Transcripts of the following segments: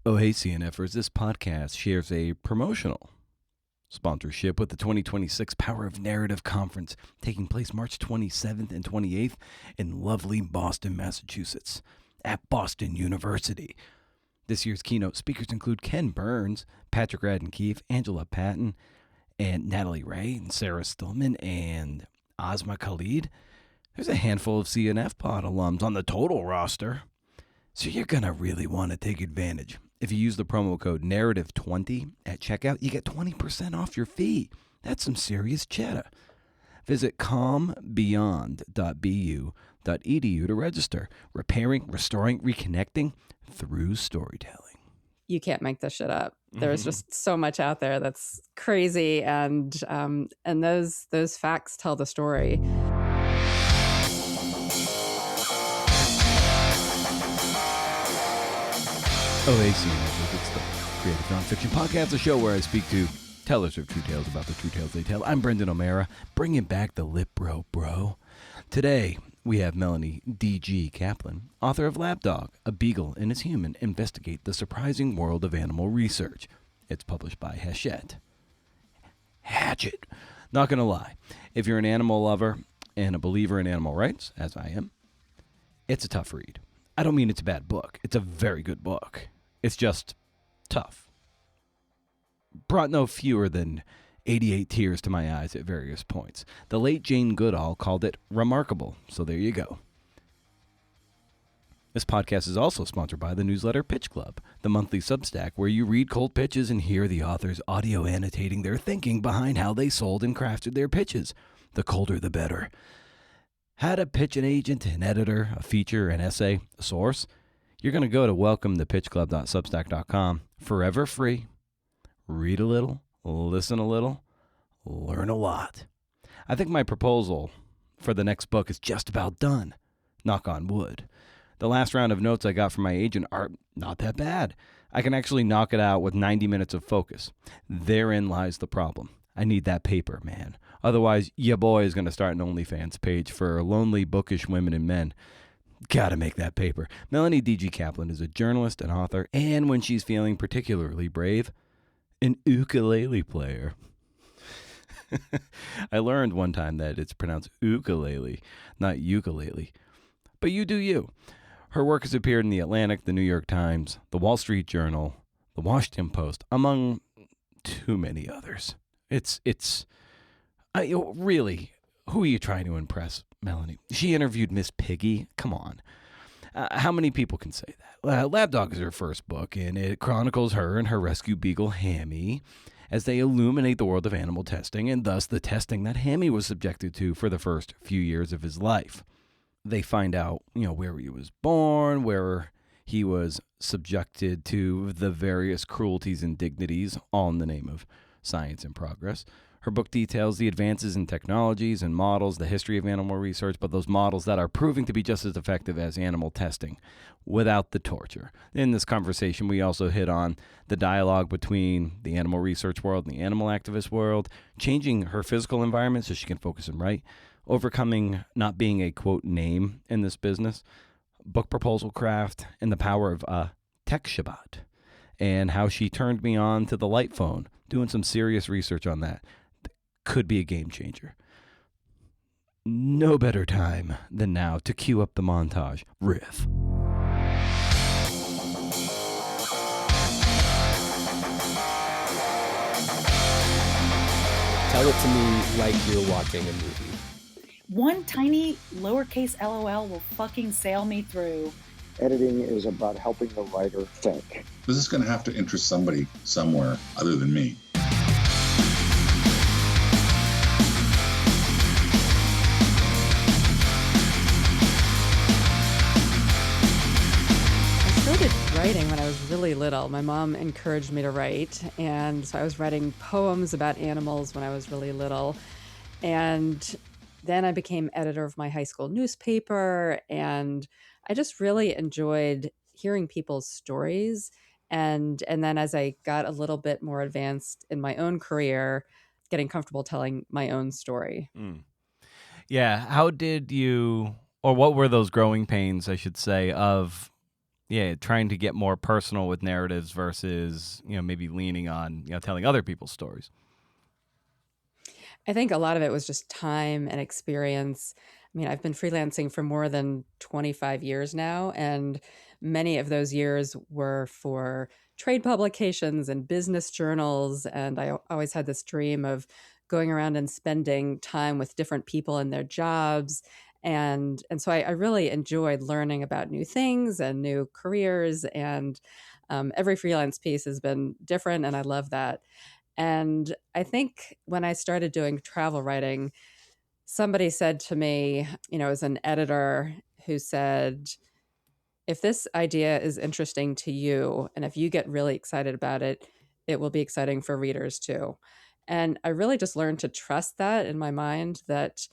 Oh, hey, CNFers, this podcast shares a promotional sponsorship with the 2026 Power of Narrative Conference taking place March 27th and 28th in lovely Boston, Massachusetts at Boston University. This year's keynote speakers include Ken Burns, Patrick Radden Keefe, Angela Patton, and Natalie Ray, and Sarah Stillman, and Ozma Khalid. There's a handful of CNF Pod alums on the total roster, so you're going to really want to take advantage. If you use the promo code NARRATIVE20 at checkout, you get 20% off your fee. That's some serious cheddar. Visit calmbeyond.bu.edu to register. Repairing, restoring, reconnecting through storytelling. You can't make this shit up. There's just so much out there that's crazy, and those facts tell the story. OAC, it's the Creative Nonfiction Podcast, a show where I speak to tellers of true tales about the true tales they tell. I'm Brendan O'Mara, bringing back the lip bro. Today, we have Melanie D.G. Kaplan, author of Lapdog, A Beagle and His Human Investigate the Surprising World of Animal Research. It's published by Hachette. Hachette. Not gonna lie, if you're an animal lover and a believer in animal rights, as I am, it's a tough read. I don't mean it's a bad book. It's a very good book. It's just tough. Brought no fewer than 88 tears to my eyes at various points. The late Jane Goodall called it remarkable, so there you go. This podcast is also sponsored by the newsletter Pitch Club, the monthly Substack where you read cold pitches and hear the authors audio annotating their thinking behind how they sold and crafted their pitches. The colder, the better. How to pitch an agent, an editor, a feature, an essay, a source? You're going to go to welcomethepitchclub.substack.com, forever free. Read a little, listen a little, learn a lot. I think my proposal for the next book is just about done. Knock on wood. The last round of notes I got from my agent are not that bad. I can actually knock it out with 90 minutes of focus. Therein lies the problem. I need that paper, man. Otherwise, your boy is going to start an OnlyFans page for lonely, bookish women and men. Gotta make that paper. Melanie D.G. Kaplan is a journalist and author, and when she's feeling particularly brave, an ukulele player. I learned one time that it's pronounced ukulele, not ukulele. But you do you. Her work has appeared in The Atlantic, The New York Times, The Wall Street Journal, The Washington Post, among too many others. Really, who are you trying to impress, Melanie? She interviewed Miss Piggy. Come on. How many people can say that? Lapdog is her first book, and it chronicles her and her rescue beagle, Hammy, as they illuminate the world of animal testing, and thus the testing that Hammy was subjected to for the first few years of his life. They find out, where he was born, where he was subjected to the various cruelties and indignities, all in the name of science and progress. Her book details the advances in technologies and models, the history of animal research, but those models that are proving to be just as effective as animal testing without the torture. In this conversation, we also hit on the dialogue between the animal research world and the animal activist world, changing her physical environment so she can focus and write, overcoming not being a, quote, name in this business, book proposal craft, and the power of tech Shabbat, and how she turned me on to the light phone, doing some serious research on that. Could be a game changer. No better time than now to cue up the montage riff. Tell it to me like you're watching a movie. One tiny lowercase LOL will fucking sail me through. Editing is about helping the writer think. This is going to have to interest somebody somewhere other than me. Writing when I was really little. My mom encouraged me to write, and so I was writing poems about animals when I was really little. And then I became editor of my high school newspaper, and I just really enjoyed hearing people's stories. And then as I got a little bit more advanced in my own career, getting comfortable telling my own story. Yeah. How did you, or what were those growing pains, I should say, of yeah, trying to get more personal with narratives versus, maybe leaning on, telling other people's stories. I think a lot of it was just time and experience. I mean, I've been freelancing for more than 25 years now, and many of those years were for trade publications and business journals. And I always had this dream of going around and spending time with different people in their jobs. And so I really enjoyed learning about new things and new careers. And every freelance piece has been different, and I love that. And I think when I started doing travel writing, somebody said to me, as an editor who said, if this idea is interesting to you, and if you get really excited about it, it will be exciting for readers too. And I really just learned to trust that in my mind that,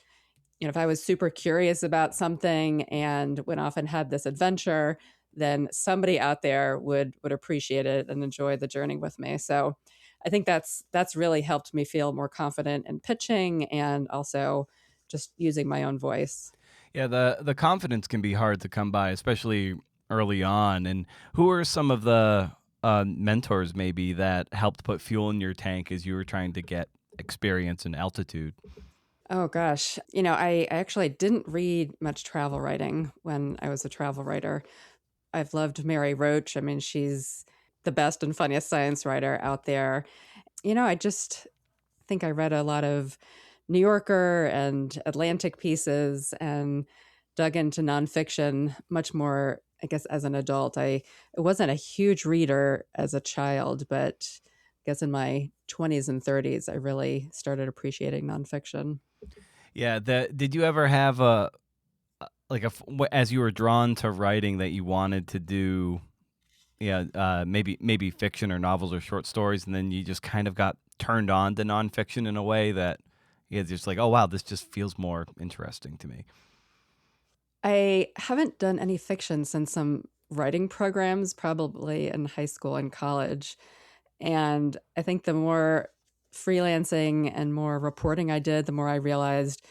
if I was super curious about something and went off and had this adventure, then somebody out there would appreciate it and enjoy the journey with me. So I think that's really helped me feel more confident in pitching and also just using my own voice. Yeah, the confidence can be hard to come by, especially early on. And who are some of the mentors maybe that helped put fuel in your tank as you were trying to get experience and altitude? Oh gosh. I actually didn't read much travel writing when I was a travel writer. I've loved Mary Roach. I mean, she's the best and funniest science writer out there. I just think I read a lot of New Yorker and Atlantic pieces and dug into nonfiction much more, I guess, as an adult. I wasn't a huge reader as a child, but I guess in my 20s and 30s, I really started appreciating nonfiction. Yeah, did you ever have as you were drawn to writing that you wanted to do, maybe fiction or novels or short stories, and then you just kind of got turned on to nonfiction in a way that just like, oh wow, this just feels more interesting to me? I haven't done any fiction since some writing programs, probably in high school and college. And I think the more freelancing and more reporting I did, the more I realized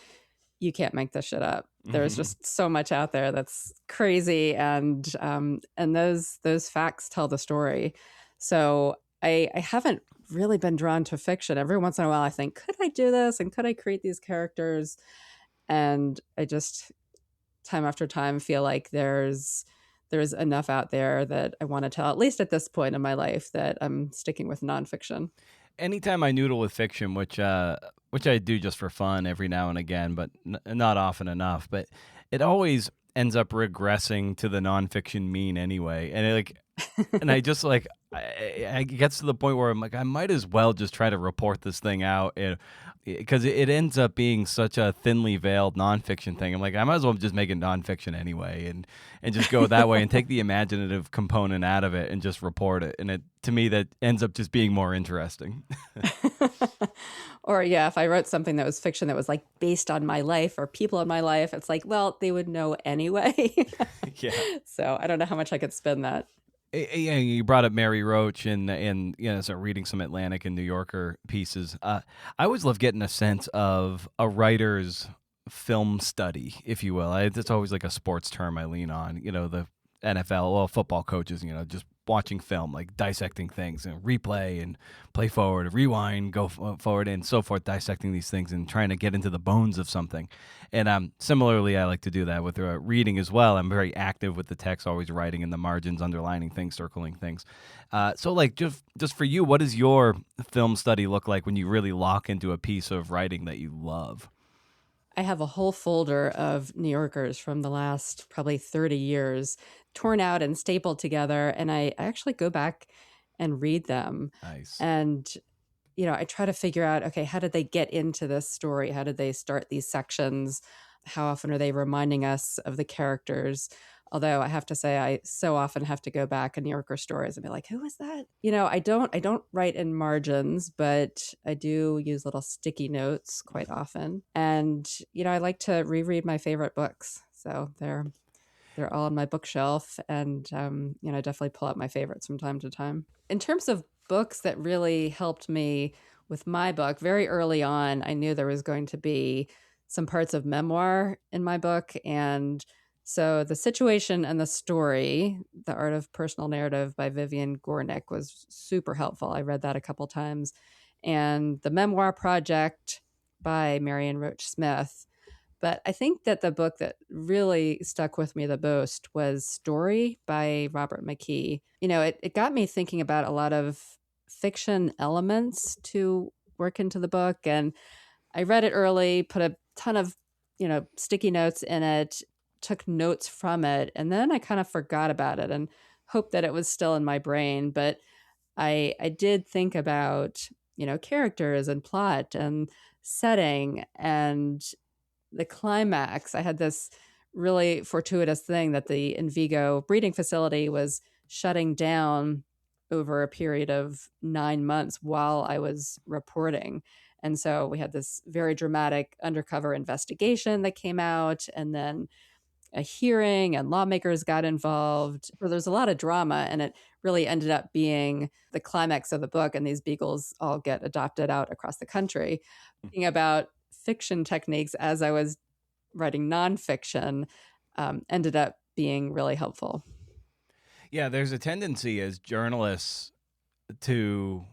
you can't make this shit up. There's just so much out there that's crazy, and those facts tell the story. So I haven't really been drawn to fiction. Every once in a while, I think, could I do this, and could I create these characters? And I just time after time feel like there's enough out there that I want to tell, at least at this point in my life, that I'm sticking with nonfiction. Anytime I noodle with fiction, which I do just for fun every now and again, but not often enough, but it always ends up regressing to the nonfiction mean anyway. And and I just like, it gets to the point where I'm like, I might as well just try to report this thing out, because it ends up being such a thinly veiled nonfiction thing. I'm like, I might as well just make it nonfiction anyway, and just go that way and take the imaginative component out of it and just report it. And to me, that ends up just being more interesting. Or yeah, if I wrote something that was fiction that was like based on my life or people in my life, it's like, well, they would know anyway. Yeah. So I don't know how much I could spin that. Yeah, you brought up Mary Roach and so reading some Atlantic and New Yorker pieces. I always love getting a sense of a writer's film study, if you will. It's always like a sports term I lean on. The NFL, well, football coaches, just watching film, like dissecting things and replay and play forward, rewind, go forward, and so forth, dissecting these things and trying to get into the bones of something. And similarly, I like to do that with reading as well. I'm very active with the text, always writing in the margins, underlining things, circling things. So like just for you, what does your film study look like when you really lock into a piece of writing that you love? I have a whole folder of New Yorkers from the last probably 30 years torn out and stapled together. And I actually go back and read them. Nice. And, I try to figure out, okay, how did they get into this story? How did they start these sections? How often are they reminding us of the characters? Although I have to say, I so often have to go back in New Yorker stories and be like, who was that? I don't write in margins, but I do use little sticky notes quite often. And, I like to reread my favorite books. So they're all on my bookshelf. And, I definitely pull out my favorites from time to time. In terms of books that really helped me with my book, very early on, I knew there was going to be some parts of memoir in my book. And So the situation and the story, The Art of Personal Narrative by Vivian Gornick, was super helpful. I read that a couple times. And The Memoir Project by Marion Roach Smith. But I think that the book that really stuck with me the most was Story by Robert McKee. It got me thinking about a lot of fiction elements to work into the book. And I read it early, put a ton of, sticky notes in it, took notes from it, and then I kind of forgot about it and hoped that it was still in my brain. But I did think about, characters and plot and setting and the climax. I had this really fortuitous thing that the Envigo breeding facility was shutting down over a period of 9 months while I was reporting. And so we had this very dramatic undercover investigation that came out, and then a hearing, and lawmakers got involved. So there's a lot of drama, and it really ended up being the climax of the book. And these beagles all get adopted out across the country. Thinking about fiction techniques as I was writing nonfiction ended up being really helpful. Yeah, there's a tendency as journalists to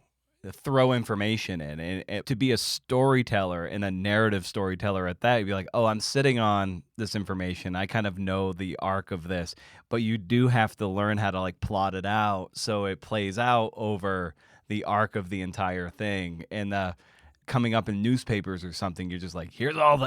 throw information in and to be a storyteller and a narrative storyteller at that. You'd be like, oh, I'm sitting on this information. I kind of know the arc of this, but you do have to learn how to like plot it out so it plays out over the arc of the entire thing. And coming up in newspapers or something, you're just like, here's all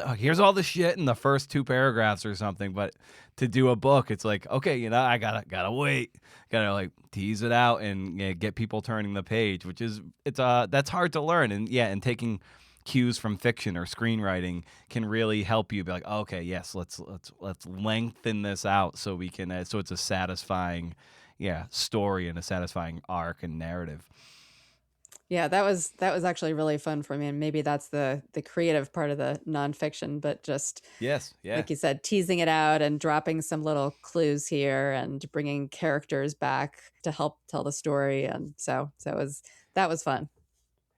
the shit in the first 2 paragraphs or something. But to do a book, it's like, okay, I gotta wait, gotta like tease it out and get people turning the page, which is that's hard to learn. And taking cues from fiction or screenwriting can really help you be like, okay, yes, let's lengthen this out so we can so it's a satisfying story and a satisfying arc and narrative. Yeah, that was actually really fun for me, and maybe that's the creative part of the nonfiction. But just like you said, teasing it out and dropping some little clues here and bringing characters back to help tell the story, and so that was fun.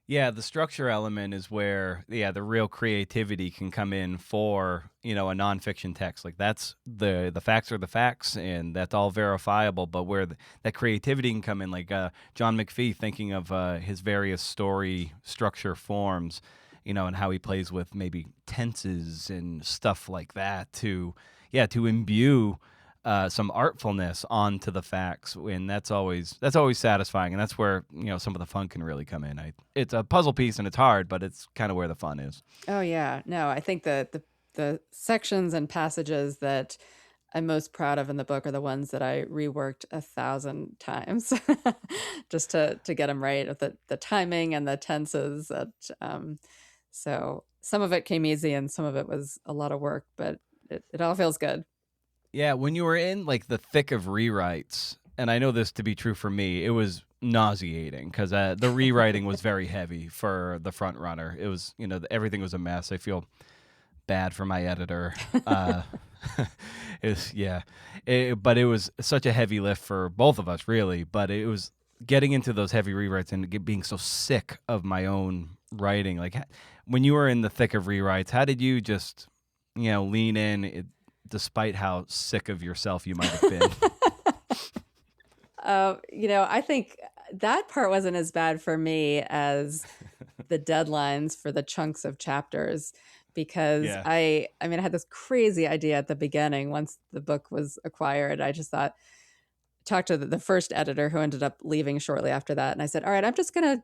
Yeah, the structure element is where the real creativity can come in for a nonfiction text. Like that's the facts are the facts, and that's all verifiable. But where that creativity can come in, like John McPhee thinking of his various story structure forms, and how he plays with maybe tenses and stuff like that to imbue some artfulness onto the facts, and that's always satisfying, and that's where some of the fun can really come in. It's a puzzle piece and it's hard, but it's kind of where the fun is. Oh yeah, no, I think the sections and passages that I'm most proud of in the book are the ones that I reworked 1,000 times just to get them right with the timing and the tenses. So some of it came easy and some of it was a lot of work, but it all feels good. Yeah, when you were in like the thick of rewrites, and I know this to be true for me, it was nauseating because the rewriting was very heavy for the front runner. It was, everything was a mess. I feel bad for my editor. But it was such a heavy lift for both of us, really. But it was getting into those heavy rewrites and being so sick of my own writing. Like when you were in the thick of rewrites, how did you just, lean in? Despite how sick of yourself you might have been. I think that part wasn't as bad for me as the deadlines for the chunks of chapters, because I had this crazy idea at the beginning once the book was acquired. I just talked to the first editor who ended up leaving shortly after that. And I said, all right, I'm just going to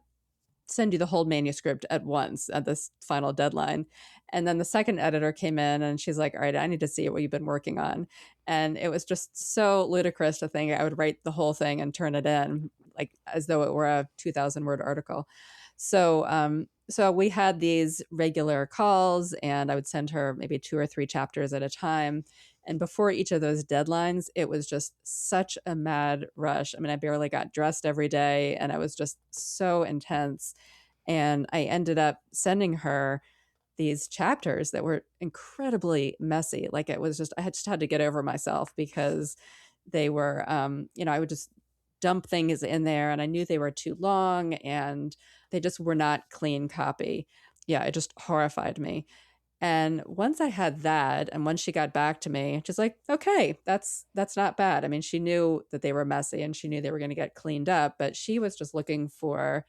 send you the whole manuscript at once at this final deadline. And then the second editor came in and she's like, all right, I need to see what you've been working on. And it was just so ludicrous to think I would write the whole thing and turn it in like as though it were a 2,000 word article. So we had these regular calls and I would send her maybe 2 or 3 chapters at a time. And before each of those deadlines, it was just such a mad rush. I mean, I barely got dressed every day and I was just so intense. And I ended up sending her these chapters that were incredibly messy. Like it was just, I just had to get over myself because they were, I would just dump things in there and I knew they were too long and they just were not clean copy. Yeah, it just horrified me. And once I had that, and once she got back to me, she's like, okay, that's not bad. I mean, she knew that they were messy and she knew they were going to get cleaned up, but she was just looking for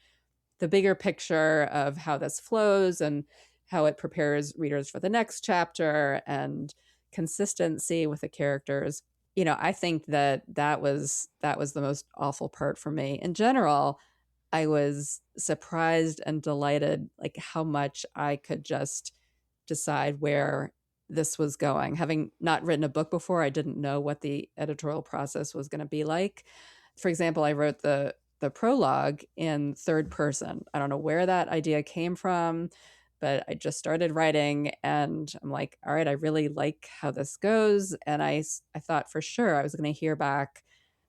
the bigger picture of how this flows and how it prepares readers for the next chapter and consistency with the characters. I think that was the most awful part for me. In general, I was surprised and delighted like how much I could just decide where this was going. Having not written a book before, I didn't know what the editorial process was going to be like. For example, I wrote the prologue in third person. I don't know where that idea came from, but I just started writing and I'm like, all right, I really like how this goes. And I thought for sure I was going to hear back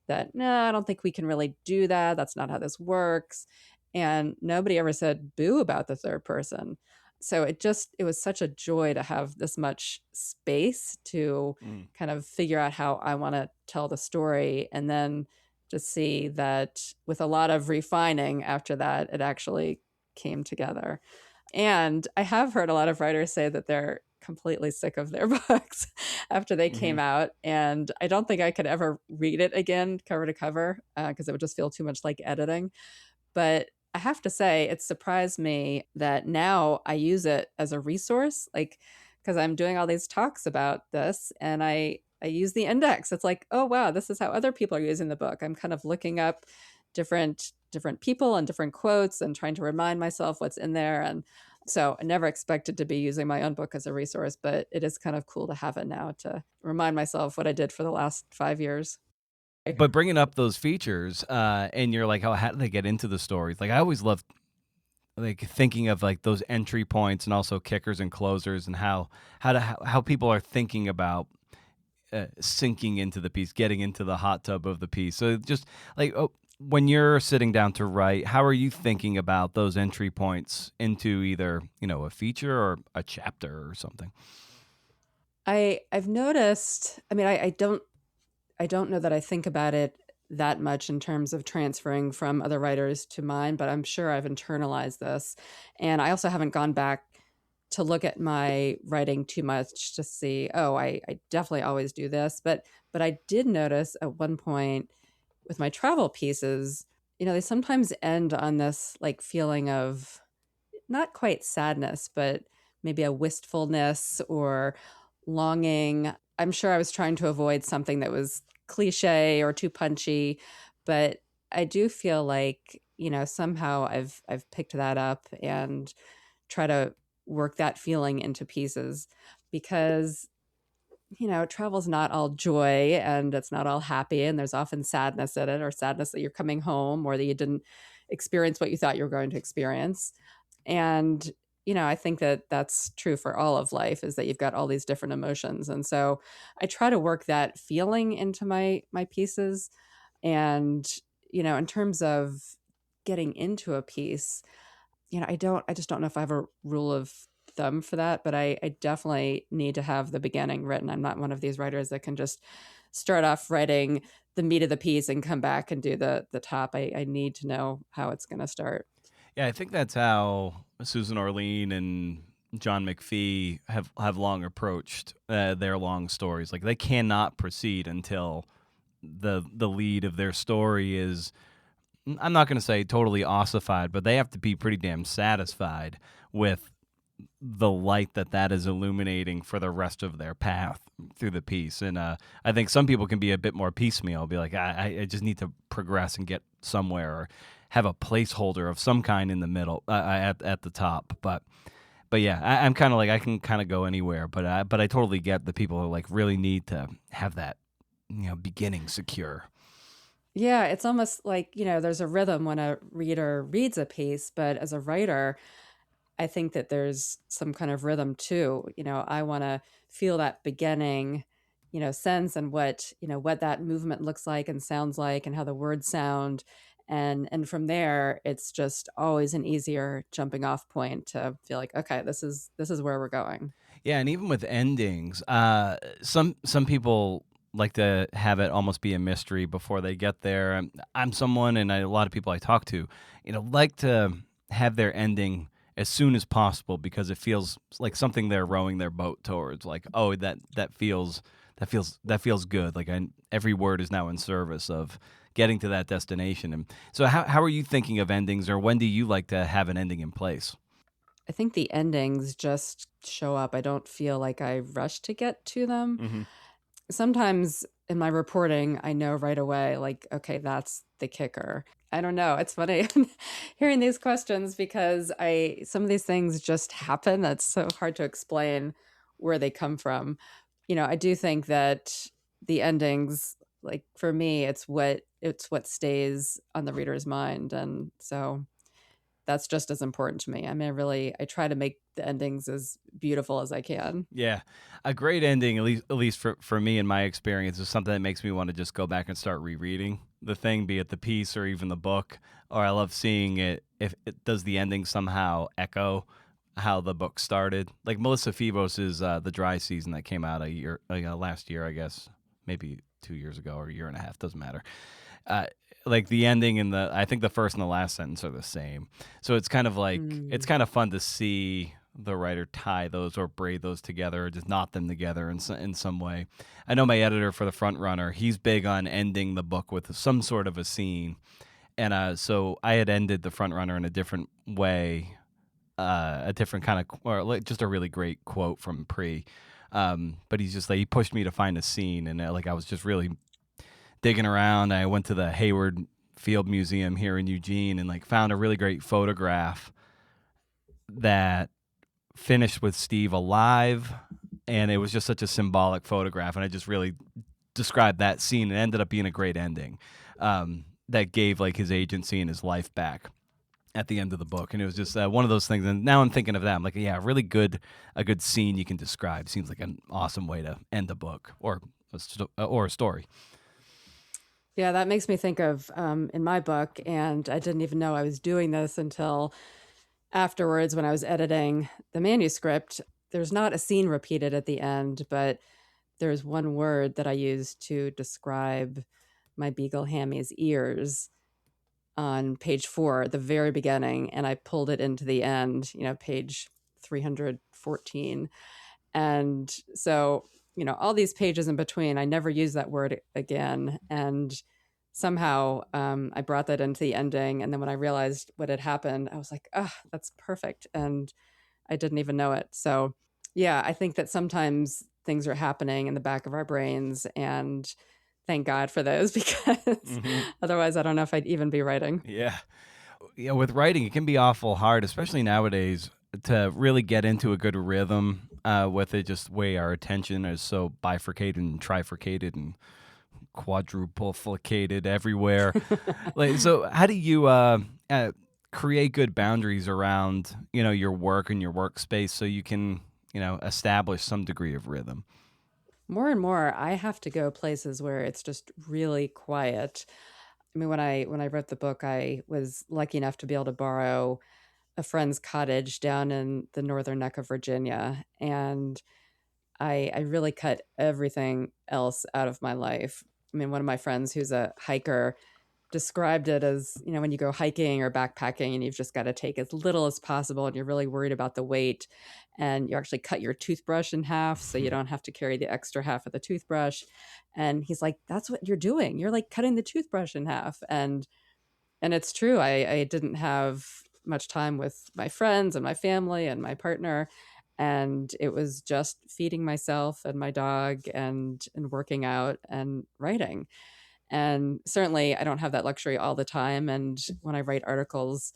that, no, I don't think we can really do that. That's not how this works. And nobody ever said boo about the third person. So it was such a joy to have this much space to kind of figure out how I want to tell the story. And then to see that with a lot of refining after that, it actually came together. And I have heard a lot of writers say that they're completely sick of their books after they came out. And I don't think I could ever read it again cover to cover because it would just feel too much like editing. But I have to say, it surprised me that now I use it as a resource, like, because I'm doing all these talks about this and I use the index. It's like, oh, wow, this is how other people are using the book. I'm kind of looking up different people and different quotes and trying to remind myself what's in there. And so I never expected to be using my own book as a resource, but it is kind of cool to have it now to remind myself what I did for the last 5 years. But bringing up those features, and you're like, oh, how do they get into the stories? Like, I always loved like thinking of like those entry points and also kickers and closers and how people are thinking about sinking into the piece, getting into the hot tub of the piece. So just like when you're sitting down to write, how are you thinking about those entry points into either, a feature or a chapter or something? I've noticed, I mean, I don't know that I think about it that much in terms of transferring from other writers to mine, but I'm sure I've internalized this. And I also haven't gone back to look at my writing too much to see, oh, I definitely always do this. But I did notice at one point with my travel pieces, they sometimes end on this like feeling of not quite sadness, but maybe a wistfulness or longing. I'm sure I was trying to avoid something that was cliche or too punchy, but I do feel like, somehow I've picked that up and try to work that feeling into pieces because, travel's not all joy and it's not all happy. And there's often sadness in it, or sadness that you're coming home or that you didn't experience what you thought you were going to experience. And I think that that's true for all of life, is that you've got all these different emotions. And so I try to work that feeling into my pieces. And, in terms of getting into a piece, I just don't know if I have a rule of thumb for that, but I definitely need to have the beginning written. I'm not one of these writers that can just start off writing the meat of the piece and come back and do the top. I need to know how it's going to start. Yeah, I think that's how Susan Orlean and John McPhee have long approached their long stories. Like, they cannot proceed until the lead of their story is, I'm not going to say totally ossified, but they have to be pretty damn satisfied with the light that is illuminating for the rest of their path through the piece. And I think some people can be a bit more piecemeal, be like, I just need to progress and get somewhere, or have a placeholder of some kind in the middle at the top. But yeah, I'm kind of like, I can kind of go anywhere, but I totally get the people who like really need to have that beginning secure. Yeah, it's almost like, there's a rhythm when a reader reads a piece, but as a writer, I think that there's some kind of rhythm too. I want to feel that beginning, sense, and what that movement looks like and sounds like and how the words sound. And from there, it's just always an easier jumping off point to feel like, okay, this is where we're going. Yeah, and even with endings, some people like to have it almost be a mystery before they get there. I'm someone, and a lot of people I talk to, like to have their ending as soon as possible because it feels like something they're rowing their boat towards. Like, oh, that feels good. Like every word is now in service of getting to that destination. And so how are you thinking of endings, or when do you like to have an ending in place? I think the endings just show up. I don't feel like I rush to get to them. Mm-hmm. Sometimes in my reporting, I know right away, like, okay, that's the kicker. I don't know. It's funny hearing these questions because some of these things just happen. That's so hard to explain where they come from. I do think that the endings, like for me, it's what stays on the reader's mind. And so that's just as important to me. I mean, I try to make the endings as beautiful as I can. Yeah, a great ending, at least for me in my experience, is something that makes me want to just go back and start rereading the thing, be it the piece or even the book. Or I love seeing it if it does the ending somehow echo how the book started. Like Melissa Febos's The Dry Season that came out last year, I guess, maybe 2 years ago or a year and a half, doesn't matter. Like the ending and I think the first and the last sentence are the same. So it's kind of like, it's kind of fun to see the writer tie those or braid those together or just knot them together in some way. I know my editor for The Front Runner, he's big on ending the book with some sort of a scene. And so I had ended The Front Runner in a different way, a different kind of, or like just a really great quote from Pre. But he's just like, he pushed me to find a scene, and like I was just really digging around. I went to the Hayward Field Museum here in Eugene and like found a really great photograph that finished with Steve alive, and it was just such a symbolic photograph, and I just really described that scene. It ended up being a great ending that gave like his agency and his life back at the end of the book. And it was just one of those things, and now I'm thinking of that, I'm like, yeah, a good scene you can describe seems like an awesome way to end a book or a story. Yeah, that makes me think of in my book, and I didn't even know I was doing this until afterwards when I was editing the manuscript. There's not a scene repeated at the end, but there's one word that I used to describe my Beagle Hammy's ears on page 4 at the very beginning, and I pulled it into the end, page 314. And so all these pages in between, I never used that word again. And somehow I brought that into the ending. And then when I realized what had happened, I was like, oh, that's perfect. And I didn't even know it. So yeah, I think that sometimes things are happening in the back of our brains, and thank God for those, because otherwise I don't know if I'd even be writing. Yeah. Yeah, with writing, it can be awful hard, especially nowadays, to really get into a good rhythm with it, just the way our attention is so bifurcated and trifurcated and quadruplicated everywhere. So how do you create good boundaries around, your work and your workspace so you can, establish some degree of rhythm? More and more, I have to go places where it's just really quiet. I mean, when I wrote the book, I was lucky enough to be able to borrow a friend's cottage down in the northern neck of Virginia, and I really cut everything else out of my life. I mean, one of my friends who's a hiker described it as, when you go hiking or backpacking and you've just got to take as little as possible and you're really worried about the weight, and you actually cut your toothbrush in half so you don't have to carry the extra half of the toothbrush. And he's like, that's what you're doing. You're like cutting the toothbrush in half. And it's true. I didn't have much time with my friends and my family and my partner. And it was just feeding myself and my dog and working out and writing. And certainly I don't have that luxury all the time. And when I write articles,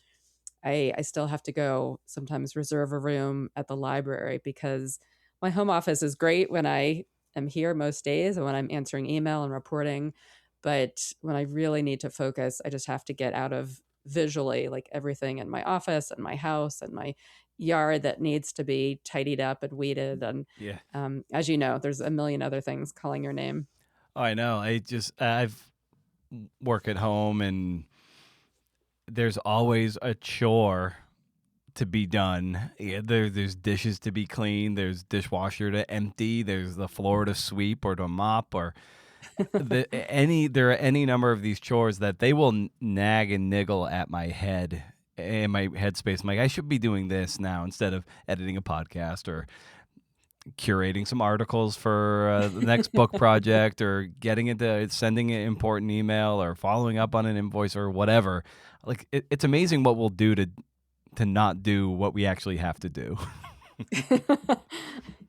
I still have to go sometimes reserve a room at the library, because my home office is great when I am here most days and when I'm answering email and reporting. But when I really need to focus, I just have to get out of visually like everything in my office and my house and my yard that needs to be tidied up and weeded. And as you know, there's a million other things calling your name. Oh, I know. I've work at home, and there's always a chore to be done. Yeah, there's dishes to be cleaned. There's dishwasher to empty. There's the floor to sweep or to mop, or there are any number of these chores that they will nag and niggle at my head in my headspace. I'm like, I should be doing this now instead of editing a podcast or curating some articles for the next book project or sending an important email or following up on an invoice or whatever. Like it's amazing what we'll do to not do what we actually have to do.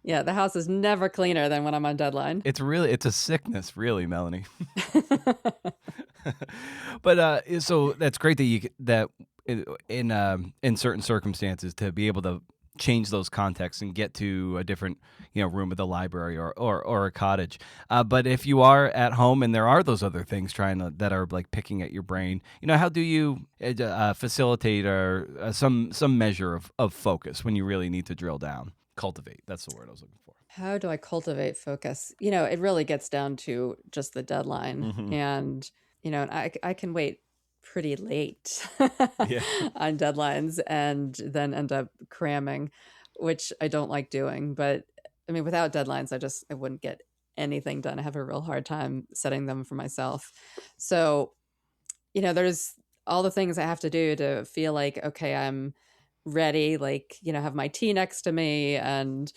Yeah, the house is never cleaner than when I'm on deadline. It's a sickness, really, Melanie. But so that's great that in certain circumstances to be able to change those contexts and get to a different room of the library or a cottage. But if you are at home and there are those other things that are like picking at your brain, how do you facilitate some measure of focus when you really need to drill down? Cultivate. That's the word I was looking for. How do I cultivate focus? It really gets down to just the deadline. Mhm. And, and I can wait pretty late Yeah. on deadlines and then end up cramming, which I don't like doing. But I mean, without deadlines, I wouldn't get anything done. I have a real hard time setting them for myself. So, there's all the things I have to do to feel like, okay, I'm ready, like, have my tea next to me and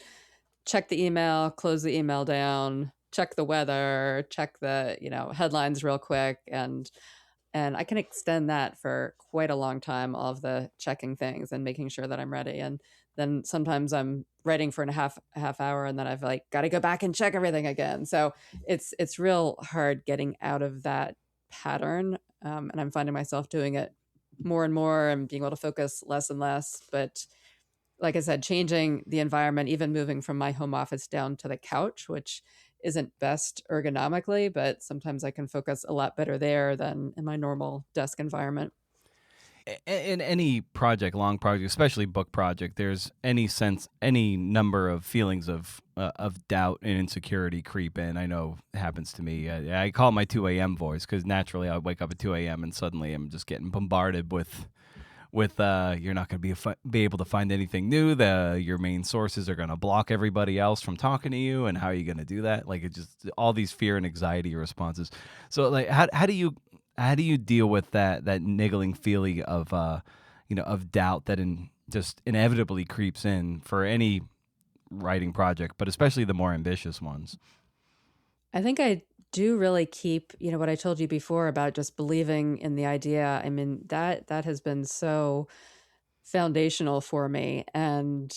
check the email, close the email down, check the weather, check the, headlines real quick. And I can extend that for quite a long time, all of the checking things and making sure that I'm ready. And then sometimes I'm writing for a half hour and then I've like got to go back and check everything again. So it's real hard getting out of that pattern. And I'm finding myself doing it more and more and being able to focus less and less. But like I said, changing the environment, even moving from my home office down to the couch, which isn't best ergonomically, but sometimes I can focus a lot better there than in my normal desk environment. In any project, long project, especially book project, there's any number of feelings of doubt and insecurity creep in. I know it happens to me. I call it my 2 a.m. voice because naturally I wake up at 2 a.m. and suddenly I'm just getting bombarded with you're not going to be able to find anything new. Your main sources are going to block everybody else from talking to you, and how are you going to do that? Like it just all these fear and anxiety responses. So like how do you deal with that niggling feeling of of doubt that just inevitably creeps in for any writing project, but especially the more ambitious ones? I think I do really keep, what I told you before about just believing in the idea. I mean, that has been so foundational for me. And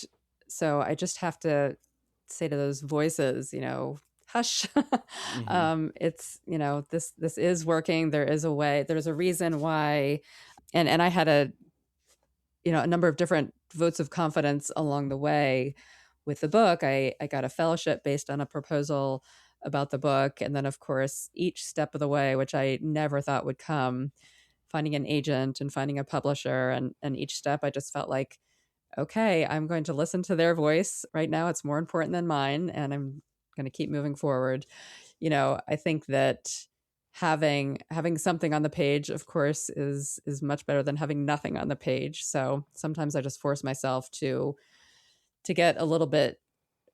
so I just have to say to those voices, hush. Mhm. It's, this is working. There is a way. There's a reason why. And I had a number of different votes of confidence along the way with the book. I got a fellowship based on a proposal about the book. And then, of course, each step of the way, which I never thought would come, finding an agent and finding a publisher. And each step, I just felt like, okay, I'm going to listen to their voice. Right now, it's more important than mine. And I'm going to keep moving forward. I think that having something on the page, of course, is much better than having nothing on the page. So sometimes I just force myself to get a little bit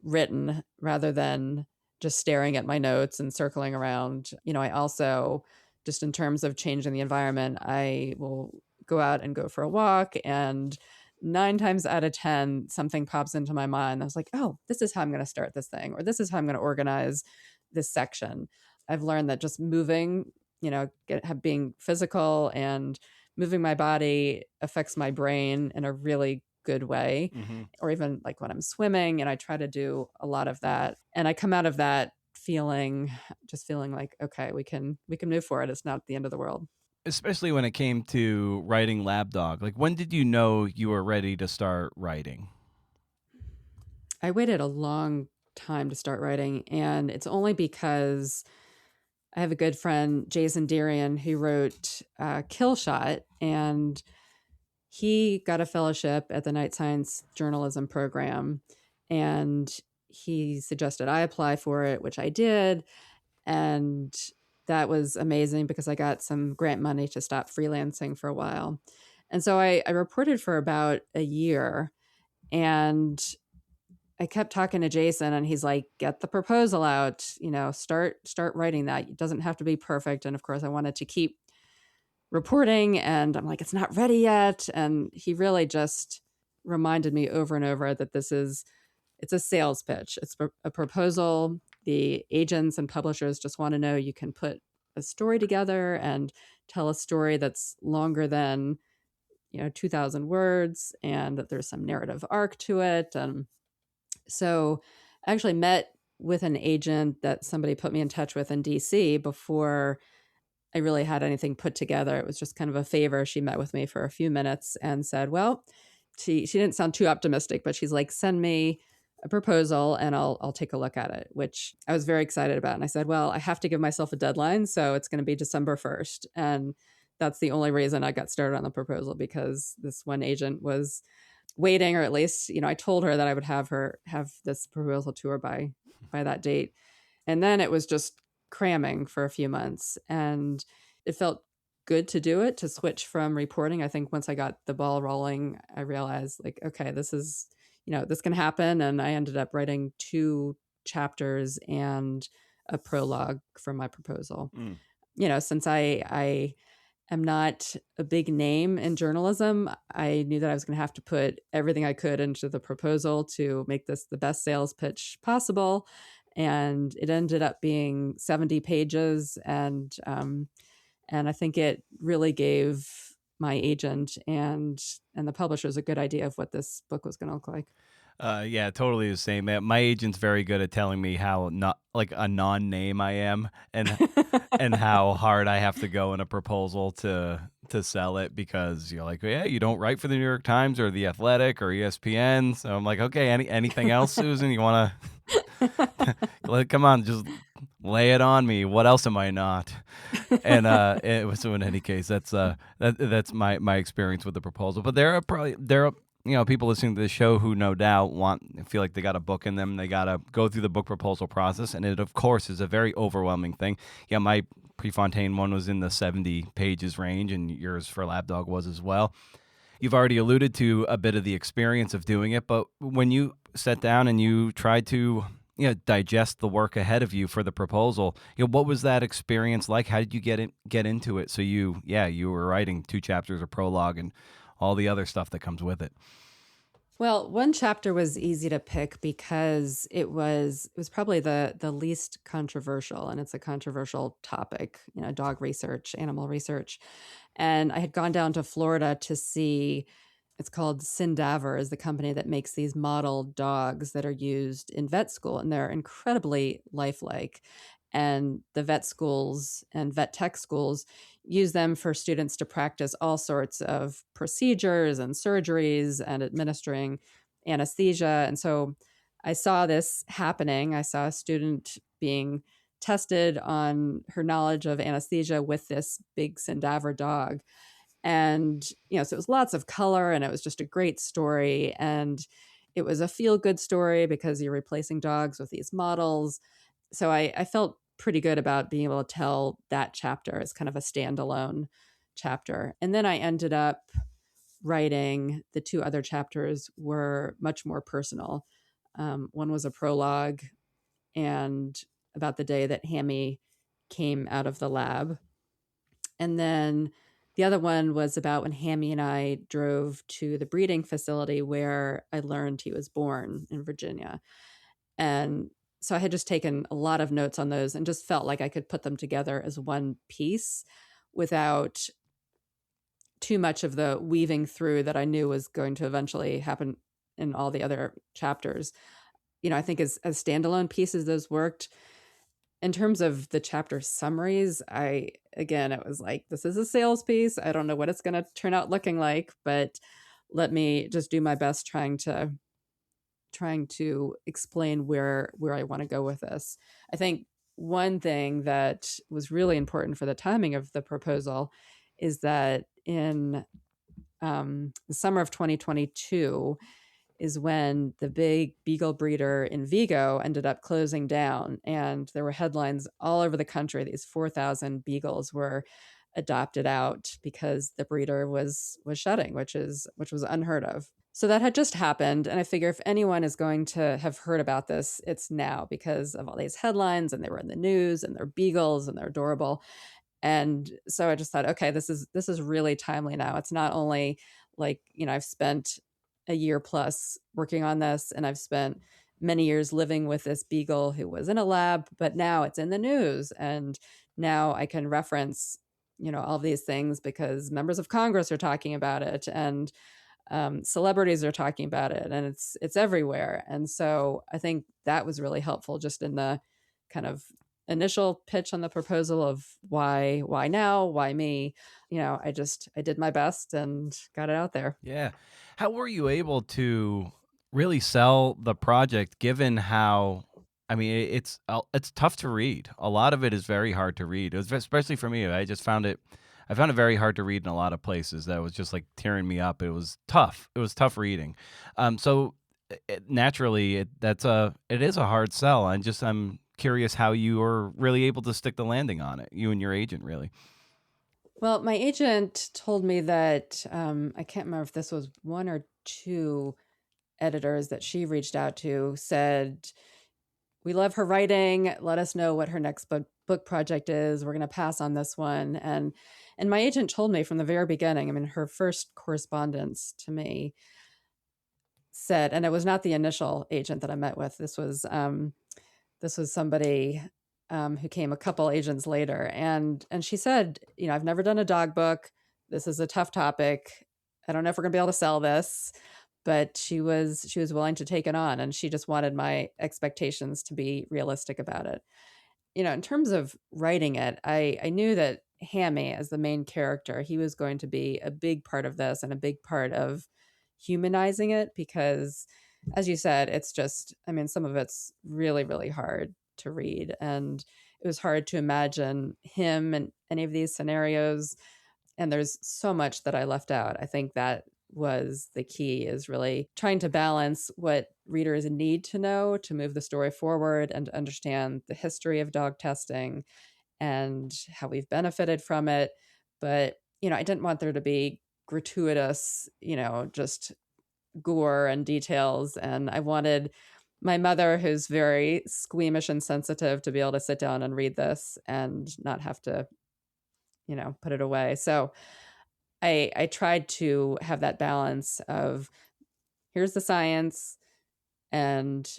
written rather than just staring at my notes and circling around. I also, just in terms of changing the environment, I will go out and go for a walk, and 9 times out of 10, something pops into my mind. I was like, oh, this is how I'm going to start this thing, or this is how I'm going to organize this section. I've learned that just moving, being physical and moving my body affects my brain in a really good way. Mm-hmm. Or even like when I'm swimming, and I try to do a lot of that. And I come out of that feeling like, okay, we can move forward. It's not the end of the world. Especially when it came to writing Lab Dog. Like, when did you know you were ready to start writing? I waited a long time to start writing, and it's only because I have a good friend, Jason Darian, who wrote Kill Shot, and he got a fellowship at the Night Science Journalism program, and he suggested I apply for it, which I did. And that was amazing because I got some grant money to stop freelancing for a while. And so I reported for about a year, and I kept talking to Jason, and he's like, get the proposal out, start writing that. It doesn't have to be perfect. And of course I wanted to keep reporting, and I'm like, it's not ready yet. And he really just reminded me over and over that it's a sales pitch. It's a proposal. The agents and publishers just want to know you can put a story together and tell a story that's longer than 2,000 words, and that there's some narrative arc to it. And so I actually met with an agent that somebody put me in touch with in DC before I really had anything put together. It was just kind of a favor. She met with me for a few minutes and said, well, she didn't sound too optimistic, but she's like, send me a proposal and I'll take a look at it, which I was very excited about. And I said, well, I have to give myself a deadline. So it's going to be December 1st. And that's the only reason I got started on the proposal, because this one agent was waiting, or at least, I told her that I would have her have this proposal to her by that date. And then it was just cramming for a few months, and it felt good to do it, to switch from reporting. I think once I got the ball rolling, I realized, like, okay, this is, this can happen. And I ended up writing 2 chapters and a prologue for my proposal. Since I am not a big name in journalism, I knew that I was going to have to put everything I could into the proposal to make this the best sales pitch possible. And it ended up being 70 pages. And I think it really gave my agent and the publishers a good idea of what this book was going to look like. Yeah, totally the same. My agent's very good at telling me how not like a non-name I am, and and how hard I have to go in a proposal to sell it, because you're like, yeah, you don't write for the New York Times or the Athletic or ESPN. So I'm like, okay, anything else, Susan? You want to come on, just lay it on me. What else am I not? And so in any case, that's my experience with the proposal. But there are people listening to the show who no doubt feel like they got a book in them. They got to go through the book proposal process. And it, of course, is a very overwhelming thing. Yeah, my Prefontaine one was in the 70 pages range, and yours for Lapdog was as well. You've already alluded to a bit of the experience of doing it, but when you sat down and you tried to digest the work ahead of you for the proposal, what was that experience like? How did you get into it? So you were writing 2 chapters, a prologue, and all the other stuff that comes with it. Well, one chapter was easy to pick because it was probably the least controversial, and it's a controversial topic, dog research, animal research. And I had gone down to Florida to see, it's called Sindaver, is the company that makes these model dogs that are used in vet school, and they're incredibly lifelike. And the vet schools and vet tech schools use them for students to practice all sorts of procedures and surgeries and administering anesthesia. And so I saw this happening. I saw a student being tested on her knowledge of anesthesia with this big Sindaver dog. And, so it was lots of color, and it was just a great story. And it was a feel-good story because you're replacing dogs with these models. So I felt pretty good about being able to tell that chapter as kind of a standalone chapter. And then I ended up writing, the 2 other chapters were much more personal. One was a prologue and about the day that Hammy came out of the lab. And then the other one was about when Hammy and I drove to the breeding facility where I learned he was born in Virginia. And so I had just taken a lot of notes on those and just felt like I could put them together as one piece without too much of the weaving through that I knew was going to eventually happen in all the other chapters. I think as standalone pieces, those worked. In terms of the chapter summaries, it was like, this is a sales piece. I don't know what it's going to turn out looking like, but let me just do my best trying to explain where I want to go with this. I think one thing that was really important for the timing of the proposal is that in the summer of 2022 is when the big Beagle breeder in Vigo ended up closing down, and there were headlines all over the country. These 4,000 Beagles were adopted out because the breeder was shutting, which was unheard of. So that had just happened. And I figure if anyone is going to have heard about this, it's now, because of all these headlines, and they were in the news, and they're Beagles and they're adorable. And so I just thought, okay, this is really timely now. It's not only like, I've spent a year plus working on this, and I've spent many years living with this Beagle who was in a lab, but now it's in the news. And now I can reference, all these things because members of Congress are talking about it, and celebrities are talking about it, and it's everywhere. And so I think that was really helpful, just in the kind of initial pitch on the proposal of why now, why me. I did my best and got it out there. Yeah. How were you able to really sell the project given how, I mean, it's tough to read. A lot of it is very hard to read. It was especially for me. I found it very hard to read in a lot of places. That was just like tearing me up. It was tough. It was tough reading. So naturally it is a hard sell. I'm curious how you were really able to stick the landing on it. You and your agent, really. Well, my agent told me that I can't remember if this was one or two editors that she reached out to, said, "We love her writing. Let us know what her next book project is. We're going to pass on this one." And my agent told me from the very beginning, I mean, her first correspondence to me said, and it was not the initial agent that I met with. This was somebody who came a couple agents later, and she said, "I've never done a dog book. This is a tough topic. I don't know if we're gonna be able to sell this," but she was willing to take it on, and she just wanted my expectations to be realistic about it. In terms of writing it, I knew that Hammy, as the main character, he was going to be a big part of this and a big part of humanizing it, because, as you said, it's just, I mean, some of it's really, really hard to read. And it was hard to imagine him in any of these scenarios. And there's so much that I left out. I think that was the key, is really trying to balance what readers need to know to move the story forward and to understand the history of dog testing and how we've benefited from it. But, I didn't want there to be gratuitous, just gore and details. And I wanted my mother, who's very squeamish and sensitive, to be able to sit down and read this and not have to, put it away. So I tried to have that balance of, here's the science, and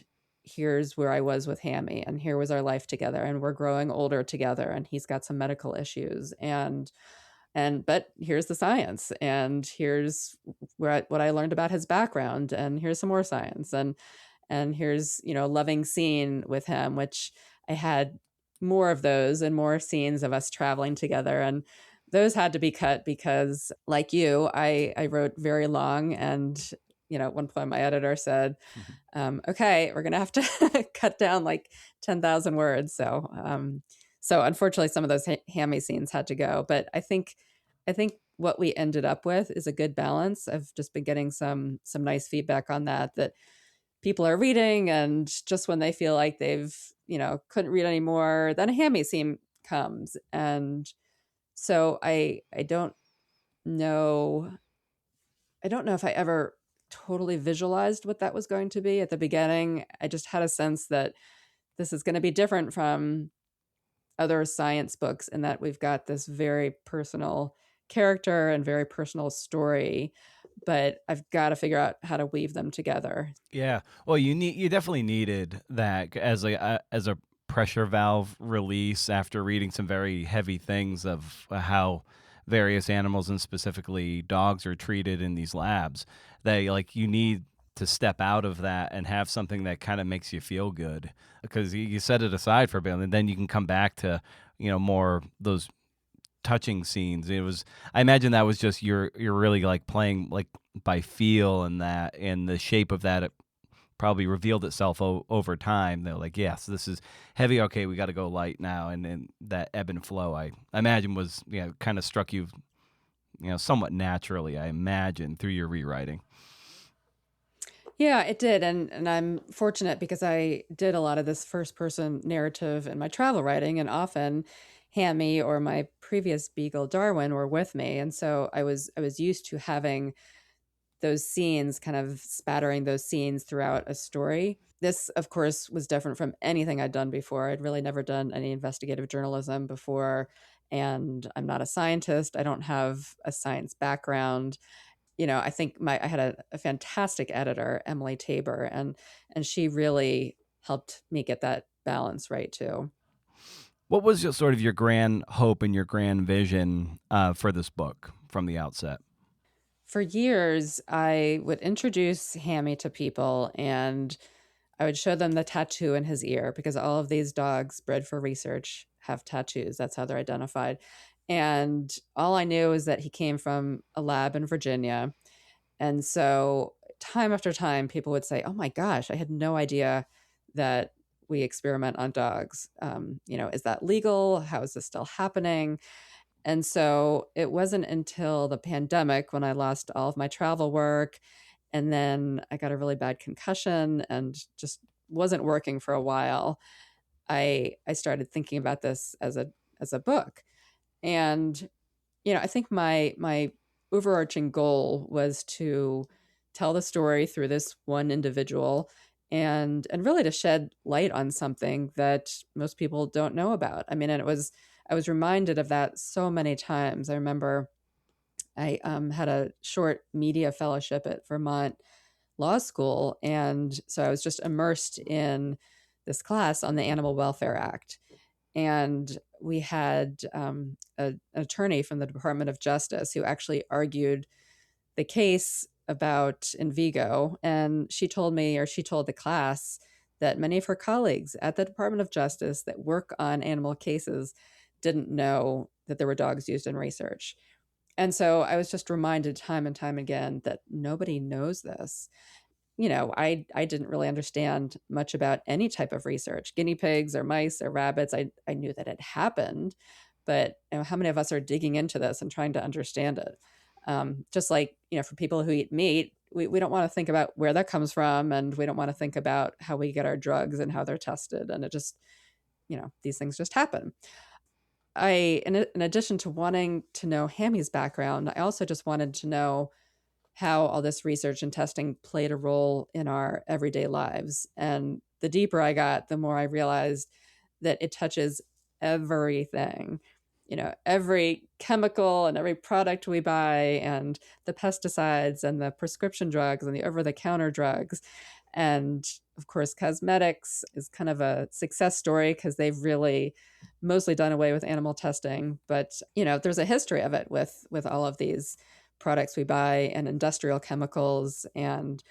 here's where I was with Hammy, and here was our life together, and we're growing older together, and he's got some medical issues, but here's the science, and here's what I learned about his background, and here's some more science, and here's, a loving scene with him, which I had more of those and more scenes of us traveling together. And those had to be cut because, like you, I wrote very long. And, at one point my editor said, okay, we're going to have to cut down like 10,000 words. So unfortunately some of those Hammy scenes had to go. But I think what we ended up with is a good balance. I've just been getting some nice feedback on that people are reading, and just when they feel like they've, couldn't read anymore, then a Hammy scene comes. And so I don't know if I ever totally visualized what that was going to be at the beginning. I just had a sense that this is going to be different from other science books, in that we've got this very personal character and very personal story, but I've got to figure out how to weave them together. Yeah. Well, you definitely needed that as a pressure valve release after reading some very heavy things of how various animals, and specifically dogs, are treated in these labs. You need to step out of that and have something that kind of makes you feel good, because you set it aside for a bit, and then you can come back to, more those touching scenes. I imagine that was just you're really like playing like by feel, and the shape of that, it probably revealed itself over time. They're like, yes, this is heavy. Okay, we got to go light now. And that ebb and flow, I imagine, was, kind of struck you, somewhat naturally, I imagine, through your rewriting. Yeah, it did. And I'm fortunate because I did a lot of this first person narrative in my travel writing, and often Hammy or my previous Beagle Darwin were with me. And so I was used to having those scenes, kind of spattering those scenes throughout a story. This, of course, was different from anything I'd done before. I'd really never done any investigative journalism before. and I'm not a scientist. I don't have a science background. I think I had a fantastic editor, Emily Tabor, and she really helped me get that balance right too. What was sort of your grand hope and your grand vision for this book from the outset? For years, I would introduce Hammy to people and I would show them the tattoo in his ear, because all of these dogs bred for research have tattoos. That's how they're identified. And all I knew is that he came from a lab in Virginia. And so time after time, people would say, "Oh my gosh, I had no idea that we experiment on dogs. Is that legal? How is this still happening?" And so it wasn't until the pandemic, when I lost all of my travel work, and then I got a really bad concussion and just wasn't working for a while, I started thinking about this as a book. And I think my overarching goal was to tell the story through this one individual, and really to shed light on something that most people don't know about. I mean, and I was reminded of that so many times. I remember I had a short media fellowship at Vermont Law School, and so I was just immersed in this class on the Animal Welfare Act. And we had an attorney from the Department of Justice who actually argued the case about in Vigo. And she told the class that many of her colleagues at the Department of Justice that work on animal cases didn't know that there were dogs used in research. And so I was just reminded time and time again that nobody knows this. I didn't really understand much about any type of research, guinea pigs or mice or rabbits. I knew that it happened, but how many of us are digging into this and trying to understand it? Just like, for people who eat meat, we don't want to think about where that comes from, and we don't want to think about how we get our drugs and how they're tested. And it just, these things just happen. In addition to wanting to know Hammy's background, I also just wanted to know how all this research and testing played a role in our everyday lives. And the deeper I got, the more I realized that it touches everything. Every chemical and every product we buy, and the pesticides and the prescription drugs and the over-the-counter drugs. And of course, cosmetics is kind of a success story because they've really mostly done away with animal testing. But, there's a history of it with all of these products we buy and industrial chemicals. And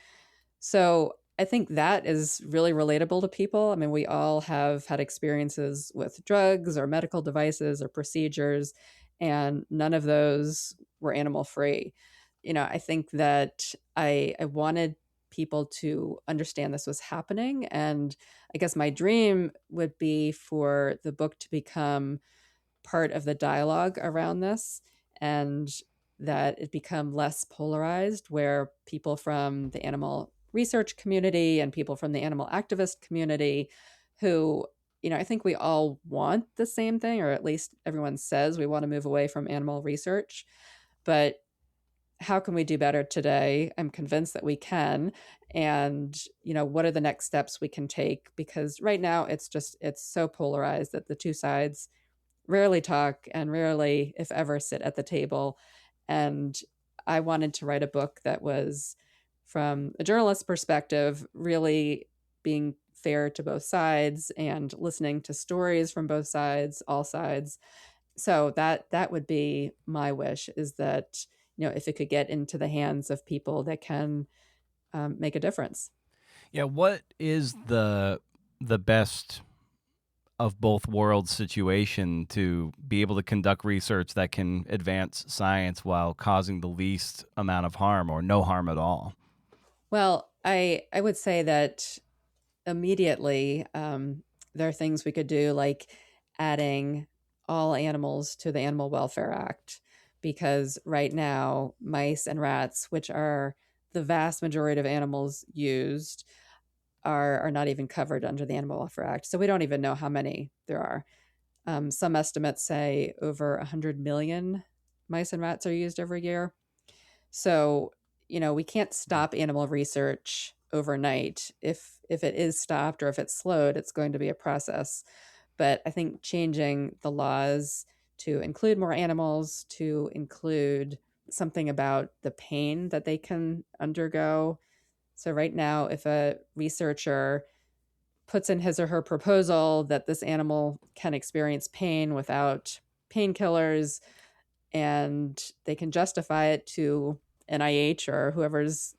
so I think that is really relatable to people. I mean, we all have had experiences with drugs or medical devices or procedures, and none of those were animal free. I think that I wanted people to understand this was happening. And I guess my dream would be for the book to become part of the dialogue around this, and that it become less polarized, where people from the animal research community and people from the animal activist community who, I think we all want the same thing, or at least everyone says we want to move away from animal research. But how can we do better today? I'm convinced that we can. And, what are the next steps we can take? Because right now it's so polarized that the two sides rarely talk and rarely, if ever, sit at the table. And I wanted to write a book that was, from a journalist's perspective, really being fair to both sides and listening to stories from both sides, all sides. So that would be my wish, is that, if it could get into the hands of people that can make a difference. Yeah, what is the best of both worlds situation to be able to conduct research that can advance science while causing the least amount of harm or no harm at all? Well, I would say that immediately there are things we could do, like adding all animals to the Animal Welfare Act, because right now mice and rats, which are the vast majority of animals used, are not even covered under the Animal Welfare Act. So we don't even know how many there are. Some estimates say over 100 million mice and rats are used every year. So, we can't stop animal research overnight. If it is stopped or if it's slowed, it's going to be a process. But I think changing the laws to include more animals, to include something about the pain that they can undergo. So right now, if a researcher puts in his or her proposal that this animal can experience pain without painkillers, and they can justify it to NIH or whoever's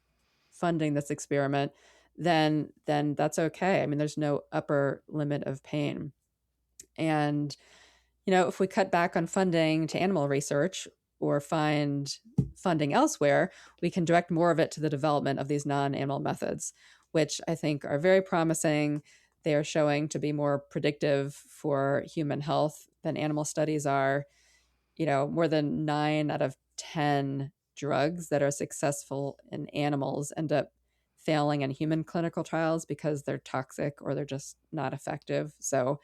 funding this experiment, then that's okay. I mean, there's no upper limit of pain. And if we cut back on funding to animal research or find funding elsewhere, we can direct more of it to the development of these non-animal methods, which I think are very promising. They are showing to be more predictive for human health than animal studies are. More than 9 out of 10 drugs that are successful in animals end up failing in human clinical trials because they're toxic or they're just not effective. So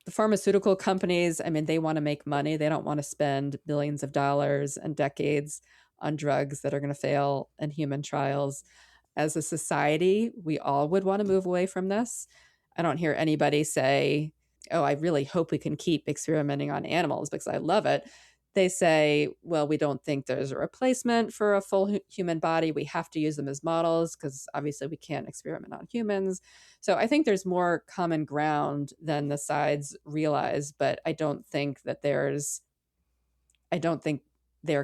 the pharmaceutical companies, I mean, they want to make money. They don't want to spend billions of dollars and decades on drugs that are going to fail in human trials. As a society, we all would want to move away from this. I don't hear anybody say, oh, I really hope we can keep experimenting on animals because I love it. They say, well, we don't think there's a replacement for a full human body. We have to use them as models because obviously we can't experiment on humans. So I think there's more common ground than the sides realize, but I don't think they're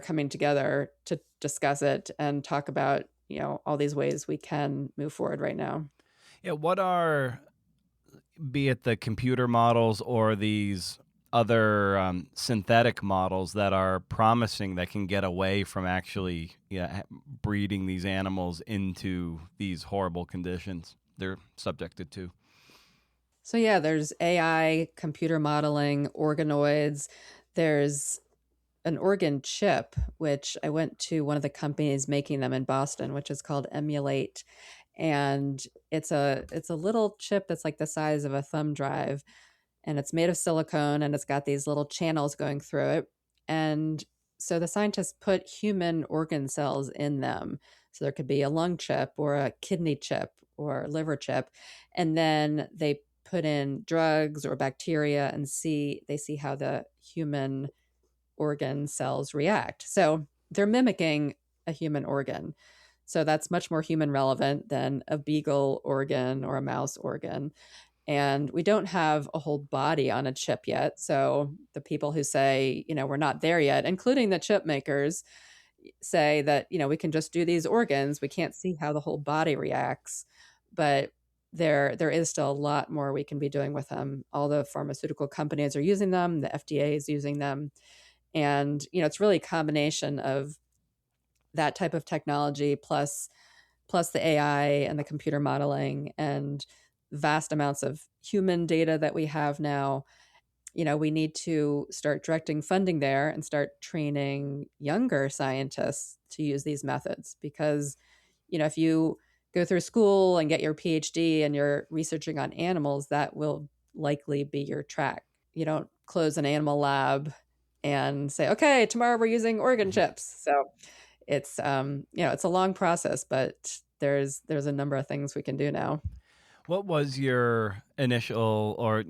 coming together to discuss it and talk about, all these ways we can move forward right now. Yeah, what are, be it the computer models or these other synthetic models that are promising that can get away from actually breeding these animals into these horrible conditions they're subjected to? So yeah, there's AI, computer modeling, organoids. There's an organ chip, which I went to one of the companies making them in Boston, which is called Emulate. And it's a little chip that's like the size of a thumb drive, and it's made of silicone, and it's got these little channels going through it. And so the scientists put human organ cells in them. So there could be a lung chip or a kidney chip or a liver chip. And then they put in drugs or bacteria and they see how the human organ cells react. So they're mimicking a human organ. So that's much more human relevant than a beagle organ or a mouse organ. And we don't have a whole body on a chip yet. So the people who say, we're not there yet, including the chip makers, say that, we can just do these organs. We can't see how the whole body reacts. But there is still a lot more we can be doing with them. All the pharmaceutical companies are using them. The FDA is using them. And, it's really a combination of that type of technology plus the AI and the computer modeling and vast amounts of human data that we have now. We need to start directing funding there and start training younger scientists to use these methods. Because, if you go through school and get your PhD and you're researching on animals, that will likely be your track. You don't close an animal lab and say, okay, tomorrow we're using organ chips. So it's, it's a long process, but there's a number of things we can do now. What was your initial or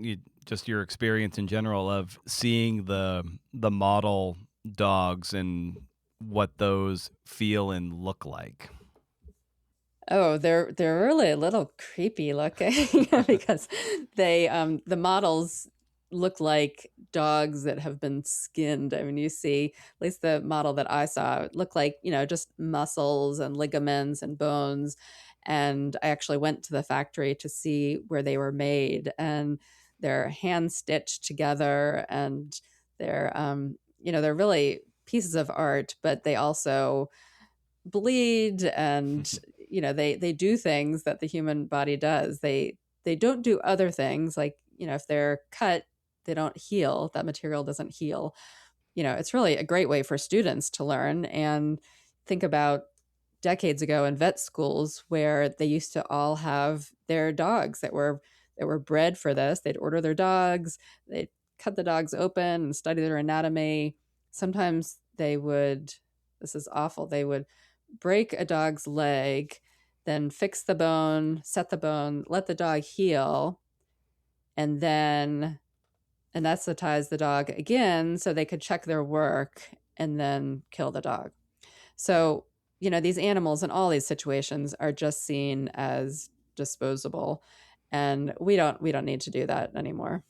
just your experience in general of seeing the model dogs and what those feel and look like? Oh, they're really a little creepy looking because they the models look like dogs that have been skinned. I mean, you see, at least the model that I saw, it looked like, just muscles and ligaments and bones. And I actually went to the factory to see where they were made, and they're hand stitched together, and they're they're really pieces of art, but they also bleed, and they do things that the human body does. They don't do other things, like if they're cut, they don't heal. That material doesn't heal. It's really a great way for students to learn. And think about decades ago in vet schools where they used to all have their dogs that were bred for this. They'd order their dogs, they'd cut the dogs open and study their anatomy. Sometimes they would, this is awful, they would break a dog's leg, then fix the bone, set the bone, let the dog heal, and then anesthetize the dog again so they could check their work and then kill the dog. So, these animals in all these situations are just seen as disposable, and we don't need to do that anymore.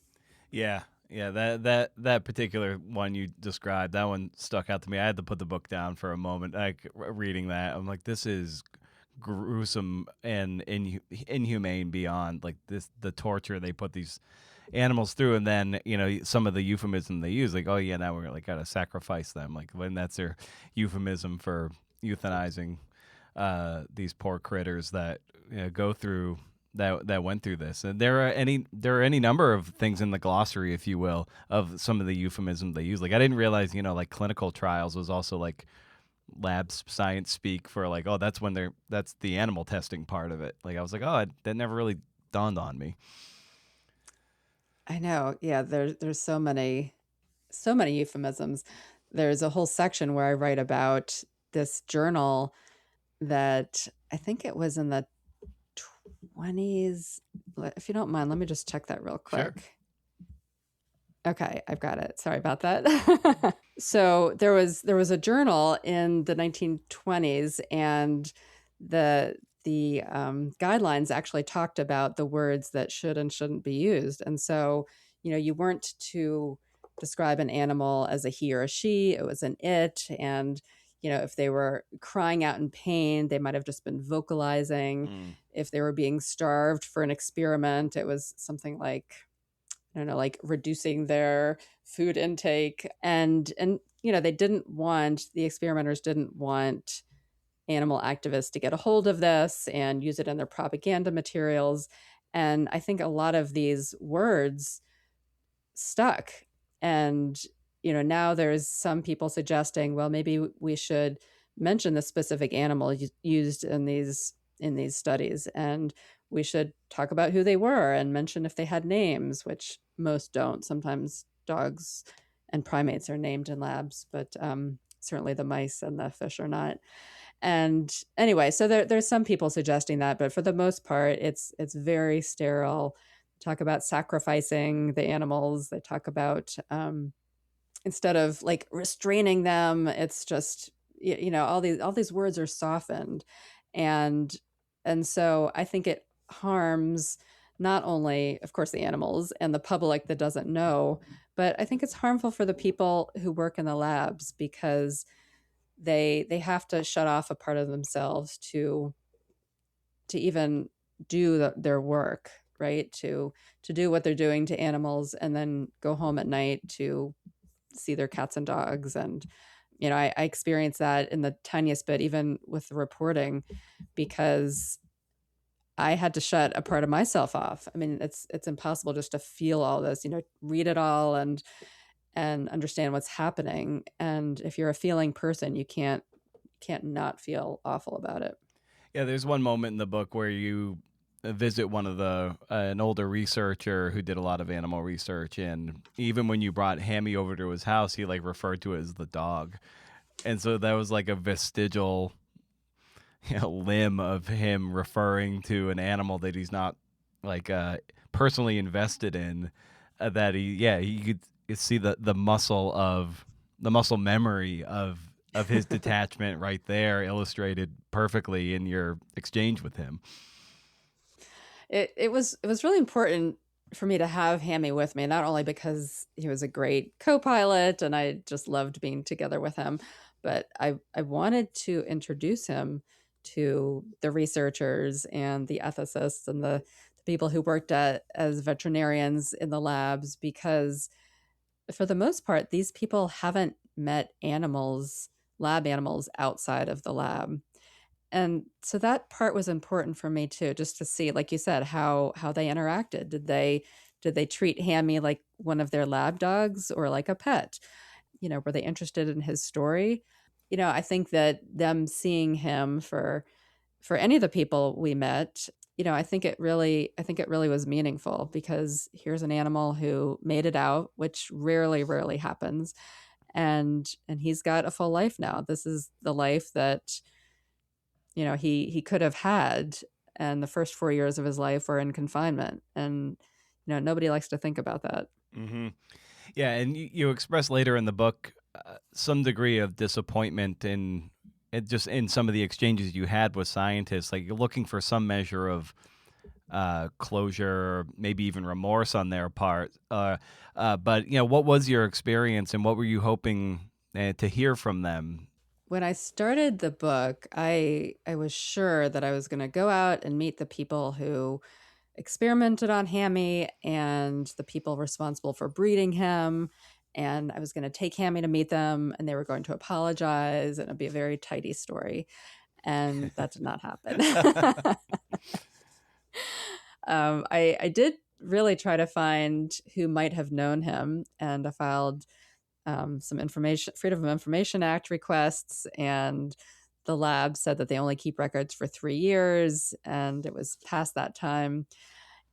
Yeah. Yeah, that particular one you described, that one stuck out to me. I had to put the book down for a moment. Like reading that, I'm like, this is gruesome and inhumane beyond like the torture they put these animals through, and then some of the euphemism they use, like, oh yeah, now we're like gotta sacrifice them, like when that's their euphemism for euthanizing these poor critters that go through that went through this. And there are any number of things in the glossary, if you will, of some of the euphemisms they use. Like I didn't realize, like clinical trials was also like lab science speak for like, oh, that's the animal testing part of it. Like I was like, oh, that never really dawned on me. I know. Yeah, there's so many euphemisms. There's a whole section where I write about this journal that I think it was in the 20s. If you don't mind, let me just check that real quick. Sure. Okay, I've got it. Sorry about that. So there was a journal in the 1920s, and the guidelines actually talked about the words that should and shouldn't be used. And so, you weren't to describe an animal as a he or a she, it was an it. And, if they were crying out in pain, they might have just been vocalizing. If they were being starved for an experiment, it was something like, I don't know, like reducing their food intake. And the experimenters didn't want animal activists to get a hold of this and use it in their propaganda materials. And I think a lot of these words stuck. And, now there's some people suggesting, well, maybe we should mention the specific animal used in these studies, and we should talk about who they were and mention if they had names, which most don't. Sometimes dogs and primates are named in labs, but certainly the mice and the fish are not. And anyway, so there's some people suggesting that, but for the most part, it's very sterile. Talk about sacrificing the animals. They talk about instead of like restraining them, it's just all these words are softened, and so I think it harms not only, of course, the animals and the public that doesn't know, but I think it's harmful for the people who work in the labs, because they have to shut off a part of themselves to even do their work, right? To do what they're doing to animals, and then go home at night to see their cats and dogs. And I experienced that in the tiniest bit, even with the reporting, because I had to shut a part of myself off. I mean, it's impossible just to feel all this, read it all and understand what's happening. And if you're a feeling person, you can't not feel awful about it. Yeah, there's one moment in the book where you visit one of an older researcher who did a lot of animal research, and even when you brought Hammy over to his house, he like referred to it as the dog. And so that was like a vestigial limb of him referring to an animal that he's not like personally invested in, that you could see the muscle memory of his detachment right there, illustrated perfectly in your exchange with him. It was really important for me to have Hammy with me, not only because he was a great co-pilot and I just loved being together with him, but I wanted to introduce him to the researchers and the ethicists and the people who worked as veterinarians in the labs, because for the most part, these people haven't met lab animals outside of the lab. And so that part was important for me too, just to see, like you said, how they interacted. Did they treat Hammy like one of their lab dogs or like a pet? Were they interested in his story? I think that them seeing him for any of the people we met, I think it really was meaningful, because here's an animal who made it out, which rarely happens. And he's got a full life now. This is the life that he could have had, and the first 4 years of his life were in confinement, and nobody likes to think about that. Mm-hmm. Yeah, and you express later in the book some degree of disappointment in just in some of the exchanges you had with scientists. Like you're looking for some measure of closure, maybe even remorse on their part. But what was your experience, and what were you hoping to hear from them? When I started the book, I was sure that I was going to go out and meet the people who experimented on Hammy and the people responsible for breeding him. And I was going to take Hammy to meet them, and they were going to apologize, and it'd be a very tidy story. And that did not happen. I did really try to find who might have known him, and I filed some Freedom of Information Act requests, and the lab said that they only keep records for 3 years, and it was past that time.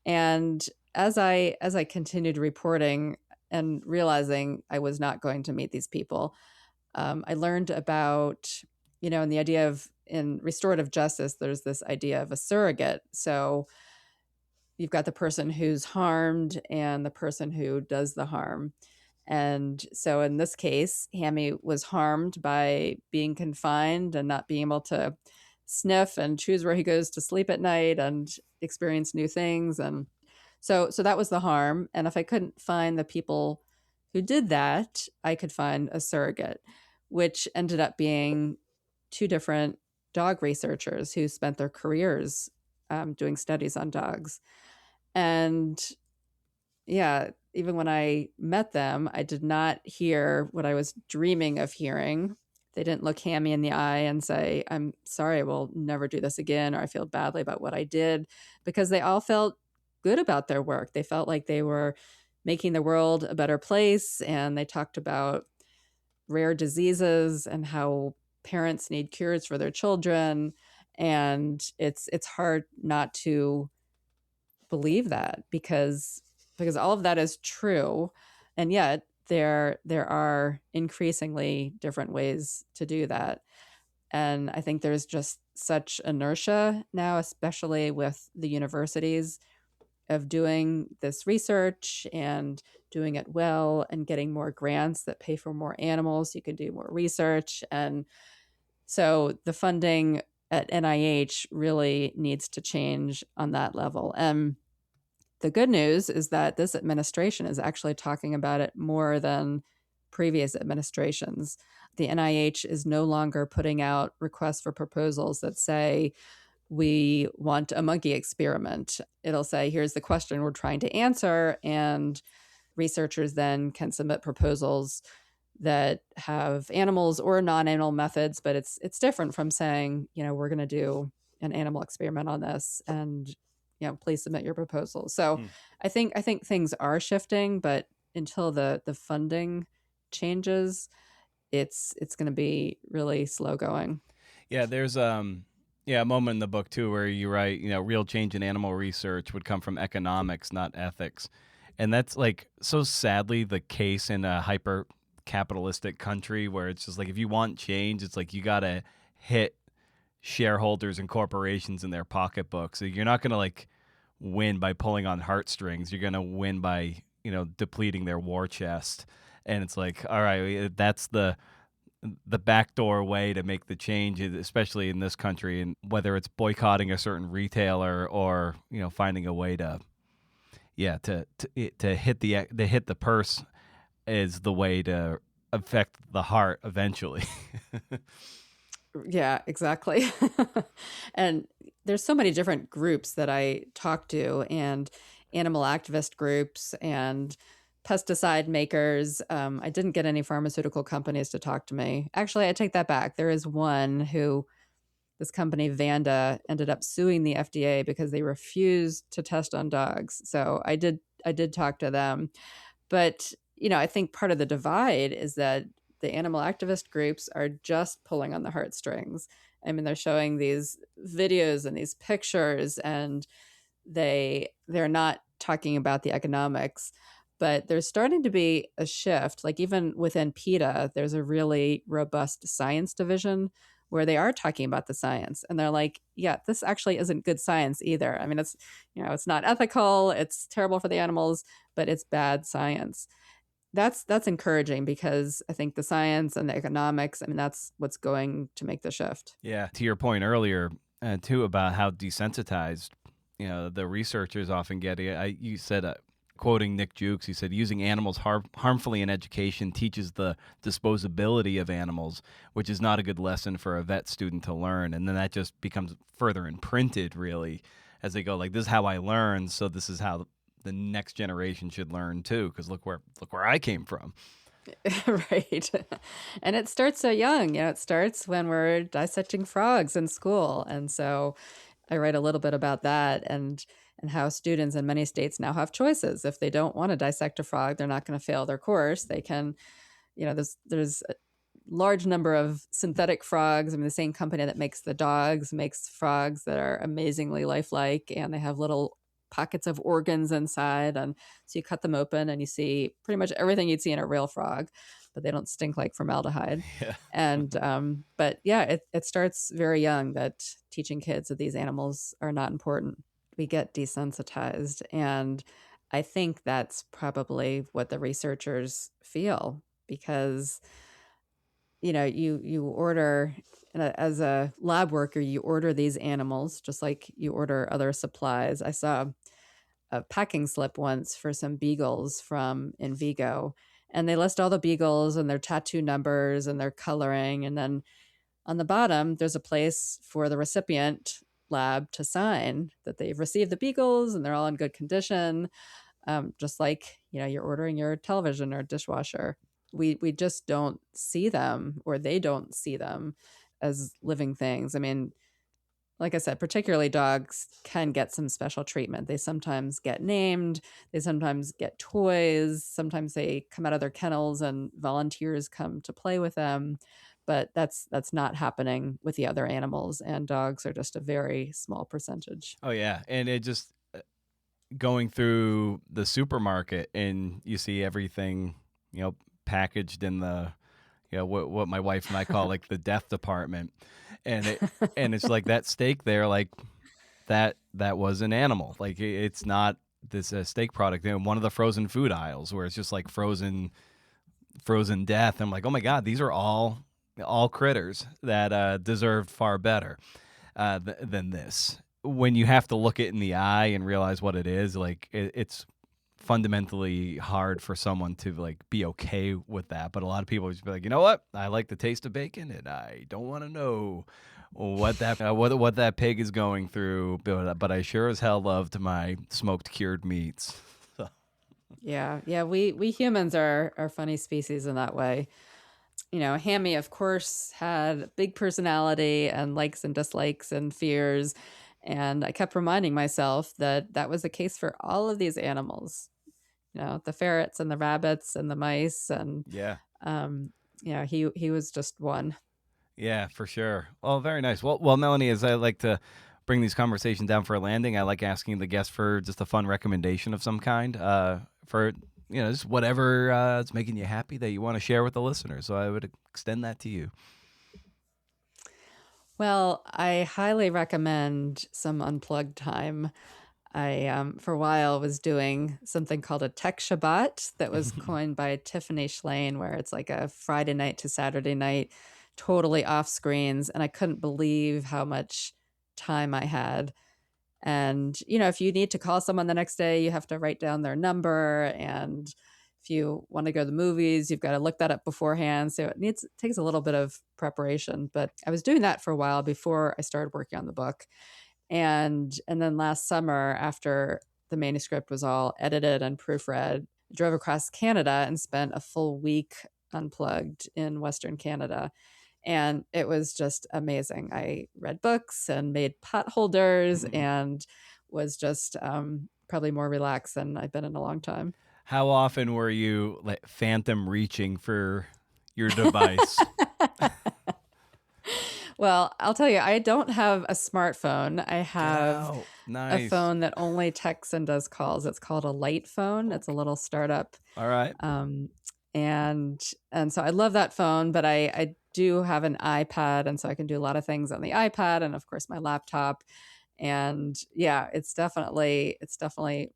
And as I continued reporting and realizing I was not going to meet these people, I learned about, in the idea of in restorative justice, there's this idea of a surrogate. So you've got the person who's harmed and the person who does the harm. And so in this case, Hammy was harmed by being confined and not being able to sniff and choose where he goes to sleep at night and experience new things. And so that was the harm. And if I couldn't find the people who did that, I could find a surrogate, which ended up being 2 different dog researchers who spent their careers doing studies on dogs. And yeah, even when I met them, I did not hear what I was dreaming of hearing. They didn't look Hammy in the eye and say, "I'm sorry, I will never do this again," or "I feel badly about what I did," because they all felt good about their work. They felt like they were making the world a better place, and they talked about rare diseases and how parents need cures for their children. And it's hard not to believe that because all of that is true, and yet there are increasingly different ways to do that. And I think there's just such inertia now, especially with the universities, of doing this research and doing it well and getting more grants that pay for more animals so you can do more research. And so the funding at NIH really needs to change on that level. And the good news is that this administration is actually talking about it more than previous administrations. The NIH is no longer putting out requests for proposals that say, we want a monkey experiment. It'll say, here's the question we're trying to answer. And researchers then can submit proposals that have animals or non-animal methods, but it's different from saying, we're going to do an animal experiment on this, and please submit your proposal. So I think things are shifting, but until the funding changes, it's going to be really slow going. Yeah, there's a moment in the book too where you write, real change in animal research would come from economics, not ethics. And that's like so sadly the case in a hyper capitalistic country where it's just like if you want change, it's like you got to hit shareholders and corporations in their pocketbooks. So you're not going to like win by pulling on heartstrings. You're going to win by, depleting their war chest. And it's like, all right, that's the backdoor way to make the change, especially in this country. And whether it's boycotting a certain retailer or, finding a way to hit the purse is the way to affect the heart eventually. Yeah, exactly. And there's so many different groups that I talk to, and animal activist groups and pesticide makers. I didn't get any pharmaceutical companies to talk to me. Actually, I take that back. There is one who, this company Vanda, ended up suing the FDA because they refused to test on dogs. So I did talk to them. But, I think part of the divide is that the animal activist groups are just pulling on the heartstrings. I mean, they're showing these videos and these pictures, and they're not talking about the economics. But there's starting to be a shift. Like even within PETA, there's a really robust science division where they are talking about the science. And they're like, yeah, this actually isn't good science either. I mean, it's, it's not ethical, it's terrible for the animals, but it's bad science. That's encouraging, because I think the science and the economics, I mean, that's what's going to make the shift. Yeah. To your point earlier, too, about how desensitized, the researchers often get. You said, quoting Nick Jukes, he said, using animals harmfully in education teaches the disposability of animals, which is not a good lesson for a vet student to learn. And then that just becomes further imprinted, really, as they go, like, this is how I learned, so this is how the next generation should learn too, because look where I came from. Right. And it starts so young. It starts when we're dissecting frogs in school. And so I write a little bit about that, and how students in many states now have choices. If they don't want to dissect a frog, they're not going to fail their course. They can, there's a large number of synthetic frogs. I mean, the same company that makes the dogs makes frogs that are amazingly lifelike, and they have little pockets of organs inside. And so you cut them open and you see pretty much everything you'd see in a real frog, but they don't stink like formaldehyde. Yeah. And, but yeah, it starts very young, that teaching kids that these animals are not important. We get desensitized. And I think that's probably what the researchers feel, because, you order, as a lab worker, you order these animals just like you order other supplies. I saw a packing slip once for some beagles in Vigo, and they list all the beagles and their tattoo numbers and their coloring. And then on the bottom, there's a place for the recipient lab to sign that they've received the beagles and they're all in good condition. Just like, you're ordering your television or dishwasher. We just don't see them, or they don't see them as living things. I mean, like I said, particularly dogs can get some special treatment. They sometimes get named, they sometimes get toys, sometimes they come out of their kennels and volunteers come to play with them. But that's not happening with the other animals, and dogs are just a very small percentage. Oh, yeah. And it just going through the supermarket, and you see everything, packaged in the, what my wife and I call like the death department. And it's like that steak there, like that was an animal. Like it's not this steak product in one of the frozen food aisles where it's just like frozen death. I'm like, oh my God, these are all critters that deserved far better than this. When you have to look it in the eye and realize what it is, like it's fundamentally hard for someone to like be okay with that. But a lot of people just be like, you know what? I like the taste of bacon, and I don't want to know what that what that pig is going through. But I sure as hell loved my smoked cured meats. So. Yeah. We humans are funny species in that way. Hammy, of course, had a big personality and likes and dislikes and fears. And I kept reminding myself that was the case for all of these animals, the ferrets and the rabbits and the mice. And, he was just one. Yeah, for sure. Well, very nice. Well, Melanie, as I like to bring these conversations down for a landing, I like asking the guests for just a fun recommendation of some kind for, just whatever is making you happy that you want to share with the listeners. So I would extend that to you. Well, I highly recommend some unplugged time. I, for a while, was doing something called a tech Shabbat that was coined by Tiffany Shlain, where it's like a Friday night to Saturday night, totally off screens. And I couldn't believe how much time I had. And, if you need to call someone the next day, you have to write down their number. And if you want to go to the movies, you've got to look that up beforehand. So it takes a little bit of preparation. But I was doing that for a while before I started working on the book. And then last summer, after the manuscript was all edited and proofread, I drove across Canada and spent a full week unplugged in Western Canada. And it was just amazing. I read books and made pot holders and was just probably more relaxed than I've been in a long time. How often were you like phantom reaching for your device? Well, I'll tell you, I don't have a smartphone. I have nice. a phone that only texts and does calls. It's called a light phone. It's a little startup. All right. And so I love that phone, but I do have an iPad, and so I can do a lot of things on the iPad and of course my laptop. And yeah, it's definitely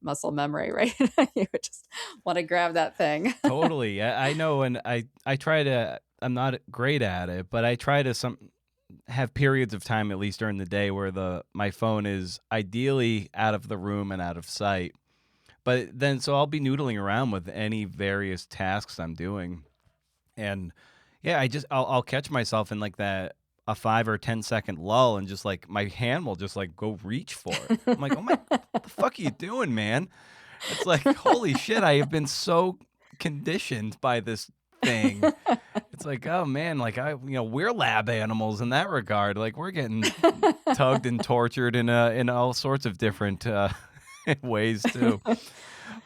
muscle memory, right? You would just want to grab that thing. Totally. I know, and I try to. I'm not great at it, but I try to have periods of time, at least during the day, where my phone is ideally out of the room and out of sight. But then, so I'll be noodling around with any various tasks I'm doing, and yeah, I'll catch myself in like a 5 or 10 second lull, and just like my hand will just like go reach for it. I'm like, oh my, what the fuck are you doing, man? It's like, holy shit, I have been so conditioned by this thing. It's like, oh man, like we're lab animals in that regard. Like we're getting tugged and tortured in all sorts of different ways too. But,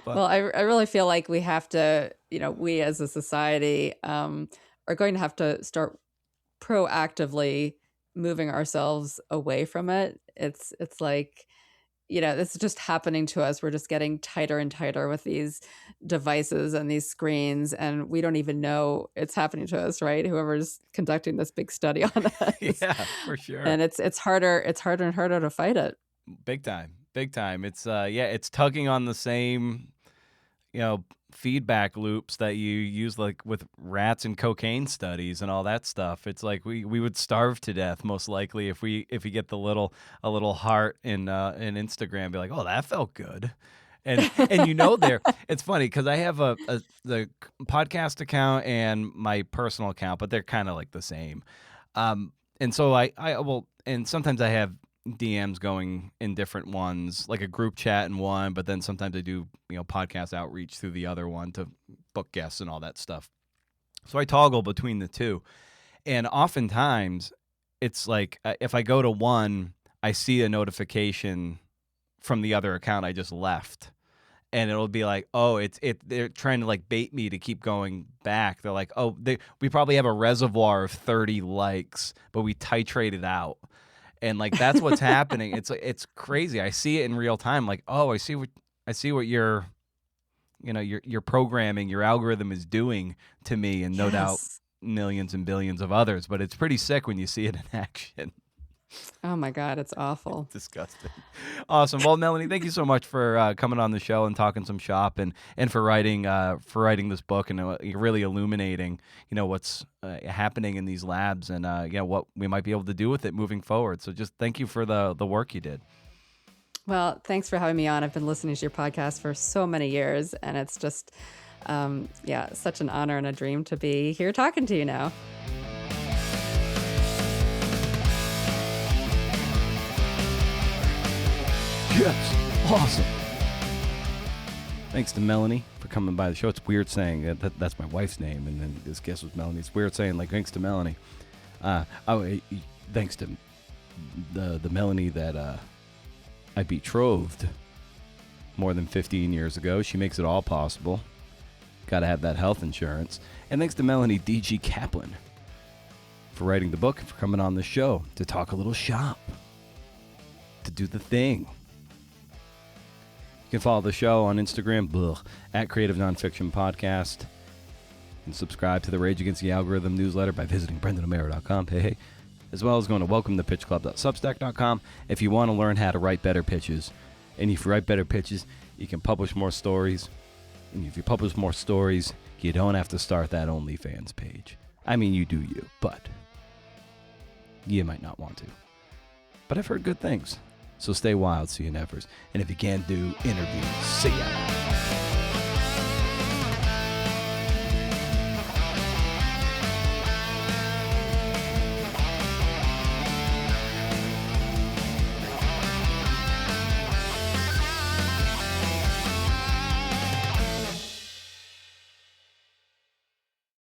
well, I really feel like we have to, we as a society are going to have to start proactively moving ourselves away from it. It's like, this is just happening to us. We're just getting tighter and tighter with these devices and these screens, and we don't even know it's happening to us, right? Whoever's conducting this big study on us. Yeah, for sure. And it's harder and harder to fight it. Big time. It's it's tugging on the same, feedback loops that you use like with rats and cocaine studies and all that stuff. It's like we would starve to death most likely if we get a little heart in Instagram and be like, oh, that felt good. And it's funny because I have the podcast account and my personal account, but they're kind of like the same. And so and sometimes I have DMs going in different ones, like a group chat in one, but then sometimes I do, podcast outreach through the other one to book guests and all that stuff. So I toggle between the two. And oftentimes it's like, if I go to one, I see a notification from the other account I just left. And it'll be like, oh, they're trying to like bait me to keep going back. They're like, oh, we probably have a reservoir of 30 likes, but we titrated out. And like that's what's happening. It's crazy. I see it in real time. Like, oh, I see what your programming, your algorithm is doing to me, and no doubt millions and billions of others. But it's pretty sick when you see it in action. Oh my God, it's awful. It's disgusting. Awesome. Well, Melanie, thank you so much for coming on the show and talking some shop, and for writing this book, and really illuminating what's happening in these labs, and what we might be able to do with it moving forward. So just thank you for the work you did. Well, thanks for having me on. I've been listening to your podcast for so many years, and it's just such an honor and a dream to be here talking to you now. Yes, awesome. Thanks to Melanie for coming by the show. It's weird saying that's my wife's name, and then this guest was Melanie. It's weird saying like thanks to Melanie. Thanks to the Melanie that I betrothed more than 15 years ago. She makes it all possible. Got to have that health insurance. And thanks to Melanie D.G. Kaplan for writing the book and for coming on the show to talk a little shop, to do the thing. You can follow the show on Instagram, at Creative Nonfiction Podcast. And subscribe to the Rage Against the Algorithm newsletter by visiting BrendanO'Mara.com. Hey. As well as going to welcometothepitchclub.substack.com if you want to learn how to write better pitches. And if you write better pitches, you can publish more stories. And if you publish more stories, you don't have to start that OnlyFans page. I mean, you do you, but you might not want to. But I've heard good things. So stay wild, see you nevers. And if you can't do interviews, see ya.